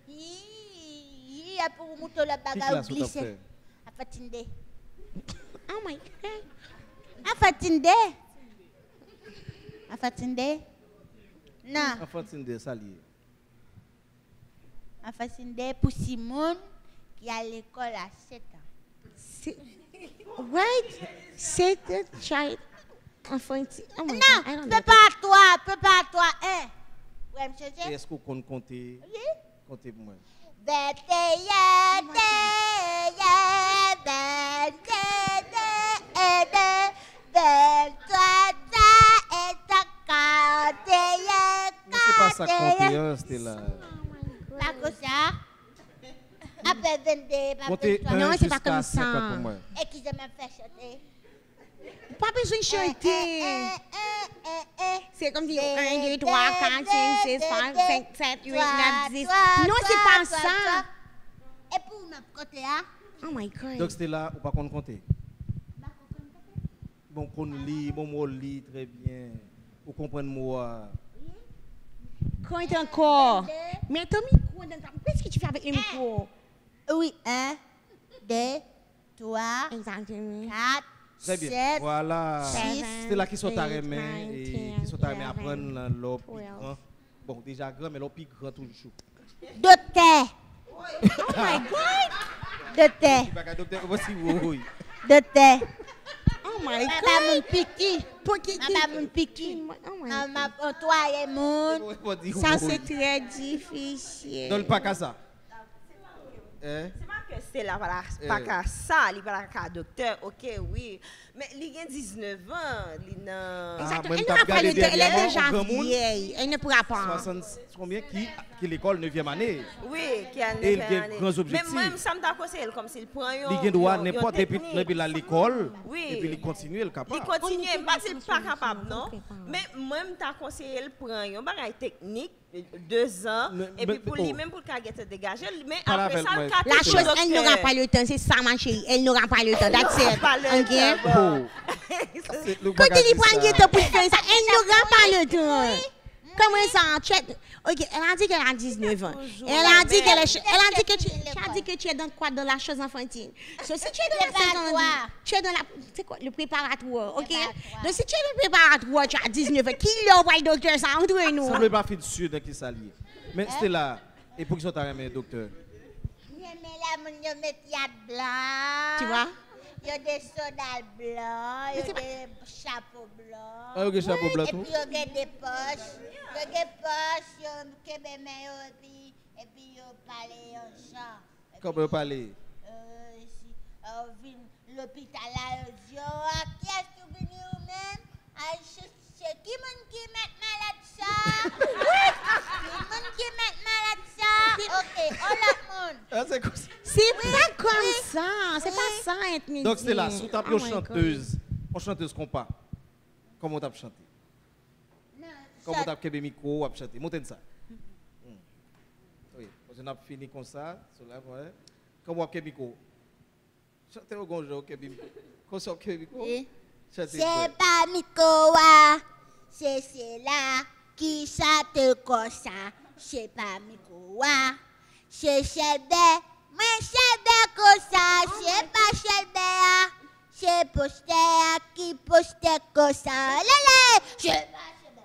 Vie, pour monter le bagay, ou glisser. A fatinde.
Oh my God.
A fatinde. A fatinde. Non.
A fatinde, salier.
A fatinde pour Simone qui a l'école à 7 ans.
Right? C'est un child. Enfin, oh my
non,
God,
prépare-toi, hein. Ouais, monsieur.
Est-ce qu'on compte compter? Comptez pour moi.
41,
c'est pas ça compter, c'était là.
Pas comme ça. Après 22, pas
Comptez
23.
Non, c'est pas comme ça.
Et qui je me fait chanter?
Pas besoin de chanter. C'est comme dire 1, 2, 3, 4, 5, 6, 5, 7, 8, 9, 10. Non, c'est pas ça.
Et pour notre côté, hein?
Oh my God.
Donc c'était là, ou pas qu'on compter. Bon, qu'on lit, bon, on lit très bien. Vous comprenez moi.
Compte encore. Mais ton micro, qu'est-ce que tu fais avec le micro?
Oui, 1, 2, 3, 4,
Très bien.
7,
Voilà.
6,
C'est là qui sont à remettre et qui sont à remettre à prendre l'eau plus grand. Bon, déjà grand, mais l'eau plus grand toujours.
Docteur.
Oh my God.
Docteur. Docteur.
Oh my God.
Papa mon piqui.
Papa
mon piqui. Maman toi et mon.
Ça c'est très difficile.
Donne pas qu'à ça.
C'est pas que c'est là, voilà, pas qu'à ça, il va qu'à docteur, ok, oui. Mais il a 19 ans, il n'a...
Exactement, elle n'aura pas le temps, elle est déjà vieille, elle ne pourra pas.
60, combien qui l'école 9e année?
Oui, qui a 9e année.
Et il a grands objectifs.
Mais même ça me t'a conseillé, comme s'il prend un...
Il a droit n'importe depuis l'école,
oui.
et puis il continue, il est capable.
Il continue, pas s'il n'est pas capable, non? Mais même t'as conseillé, il prend un bagage technique, 2 ans, et puis pour lui, même pour qu'il ait dégagé, mais après ça, le cas
la chose, elle n'aura pas le temps, c'est ça ma chérie, elle n'aura pas le temps, that's it. Quand il prend un temps pour faire ça, elle n'aura pas le temps. Comment ça? Ok, elle a dit qu'elle a 19 ans. Elle a dit que tu es dans quoi? Dans la chose infantile. So, si tu es dans la tu es dans la, c'est quoi? Le préparatoire, ok? Donc si tu es dans le préparatoire, tu as 19 ans. Qui l'a le docteur ça entre nous?
Ça ne veut pas faire sûr de qui s'allie. Mais c'était là. Et pour qui sont arrivés, docteur?
Tu
vois?
Il y a des sodas blancs, il y a des chapeaux blancs.
Ah, ok, chapeau blanc.
Et puis il y a des poches. Il y a des poches, il y a des mains, et puis il y a parlé en chant.
Comment vous parlez?
L'hôpital là, il dit, qui est-ce que vous venez vous-même? C'est qui met malade ça? Qui met malade ça? Ok, all the monde.
C'est pas comme ça. C'est pas ça, Anthony.
Donc c'est là, sous ta chanteuse. On chanteuse qu'on pas. Comment tu as chanté? Comment tu as fait le micro ou chanté? Montez ça. Oui, on a fini comme ça. Comment tu as fait le micro? Chantez au gonjo, ok, micro. Comment tu as fait le micro?
C'est pas Mikowa, c'est là qui chante comme ça. C'est pas Mikowa, c'est Chebé, mais Chebé comme ça. C'est pas Chebé, c'est Poster qui poste comme ça. Lélé, c'est pas Chebé,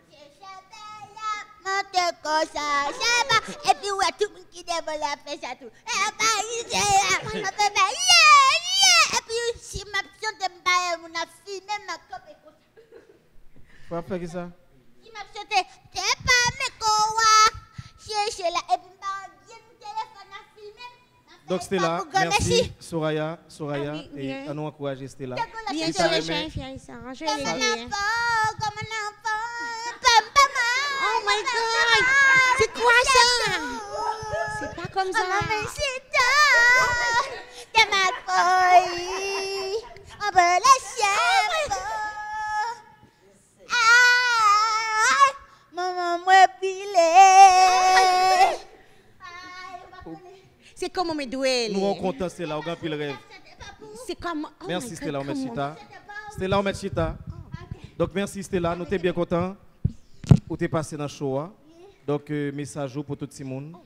c'est Chebé, monte comme ça. C'est pas, et puis ouais, tout le monde qui dévole la fait ça tout. Et bah, il est là, et puis si ma pion de m'baye, on a filmé ma copie comme ça.
Faut faire ça?
Si ma pion de, c'est pas mes kowa, c'est là, et puis m'baye, mon téléphone a filmé.
Donc Stella, merci Soraya, et à nous encourager Stella.
Bien sûr, je suis fière ça. Je vais l'aider.
Comme un enfant,
oh my God, c'est quoi ça? C'est pas comme ça.
De ma folie, on peut la chèvre. Maman, moi pilé.
C'est comme mes douelles.
Nous rencontrons Stella, on a pris le rêve.
C'est comme.
Merci Stella, on met Chita. Stella, on met Chita. Donc merci Stella, nous sommes bien contents. Où tu es passé dans le show. Donc message pour tout le monde.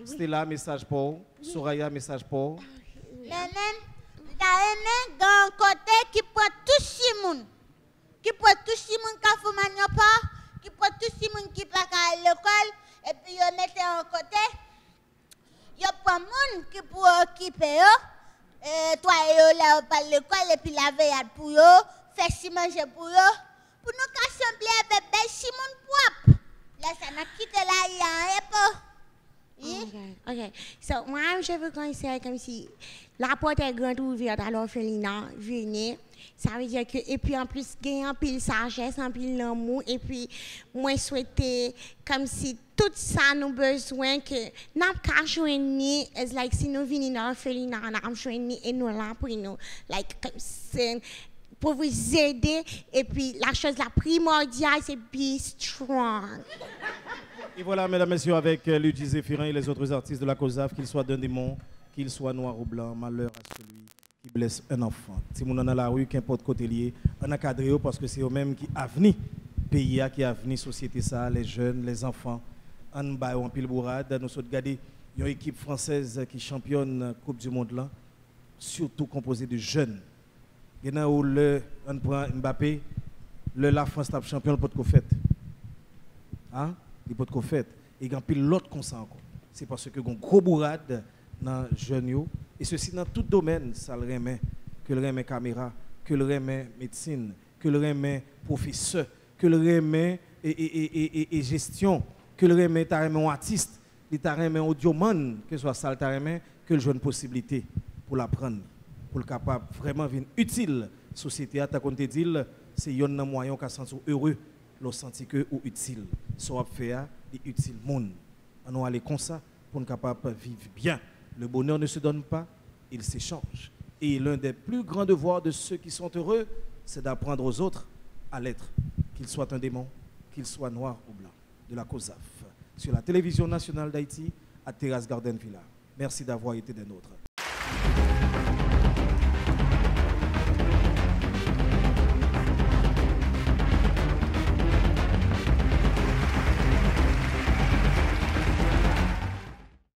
Stella, message pour. Soraya, message pour.
Dans un côté qui peut toucher les gens. Qui peut toucher les gens qui font pas. Qui peut toucher les gens qui ne sont pas à l'école. Et puis, ils mettent en côté. Il y a pas de gens qui peuvent occuper. Toi et eux, là, à l'école. Et puis, la veille pour eux. Faire si manger pour eux. Pour nous assembler avec des Simon propre. Là, ça n'a quitté là, il y a un peu.
OK. So, moi, je veux conseiller comme si la porte est grande ouverte à l'orphelinat, venez. Ça veut dire que, et puis en plus, gagner un pile sagesse, un pile l'amour, et puis, moi, souhaiter comme si tout ça nous besoin que, n'a pas joindre, it's like si nous venons dans l'orphelinat, n'a pas joindre et nous là pour nous, like, comme c'est, pour vous aider, et puis la chose la primordiale, c'est be strong.
Et voilà, mesdames, messieurs, avec Luigi Zéphirin et les autres artistes de la COSAF, qu'ils soient d'un démon, qu'ils soient noirs ou blancs, malheur à celui qui blesse un enfant. Si on est dans la rue, qu'importe côté lié, on a cadré parce que c'est eux-mêmes qui avenir pays, qui avenir société, ça, les jeunes, les enfants. On bat en pile bourrade. Nous sommes regardés une équipe française qui championne la Coupe du Monde là, surtout composée de jeunes. Il y en a où on prend Mbappé, la France tape champion, le pot de fait. Hein? Il peut être fait. Et il y a pile l'autre comme ça encore. C'est parce que y a une gros bourrade dans les jeunes. Et ceci dans tout domaine, ça le remet. Que le remet caméra, que le remet médecine, que le remet professeur, que le remet et gestion, que le remet un artiste, que remet audioman, que ce soit ça le remet, que le jeune possibilité pour l'apprendre, pour le capable vraiment venir utile société. Ta compte dit, c'est un moyen qui se sent heureux. L'on senti que ou utile, soit faire est utile monde. On va aller comme ça pour nous capable vivre bien. Le bonheur ne se donne pas, il s'échange. Et l'un des plus grands devoirs de ceux qui sont heureux, c'est d'apprendre aux autres à l'être, qu'ils soient un démon, qu'ils soient noirs ou blancs. De la COSAF, sur la télévision nationale d'Haïti, à Terrasse Garden Villa. Merci d'avoir été des nôtres.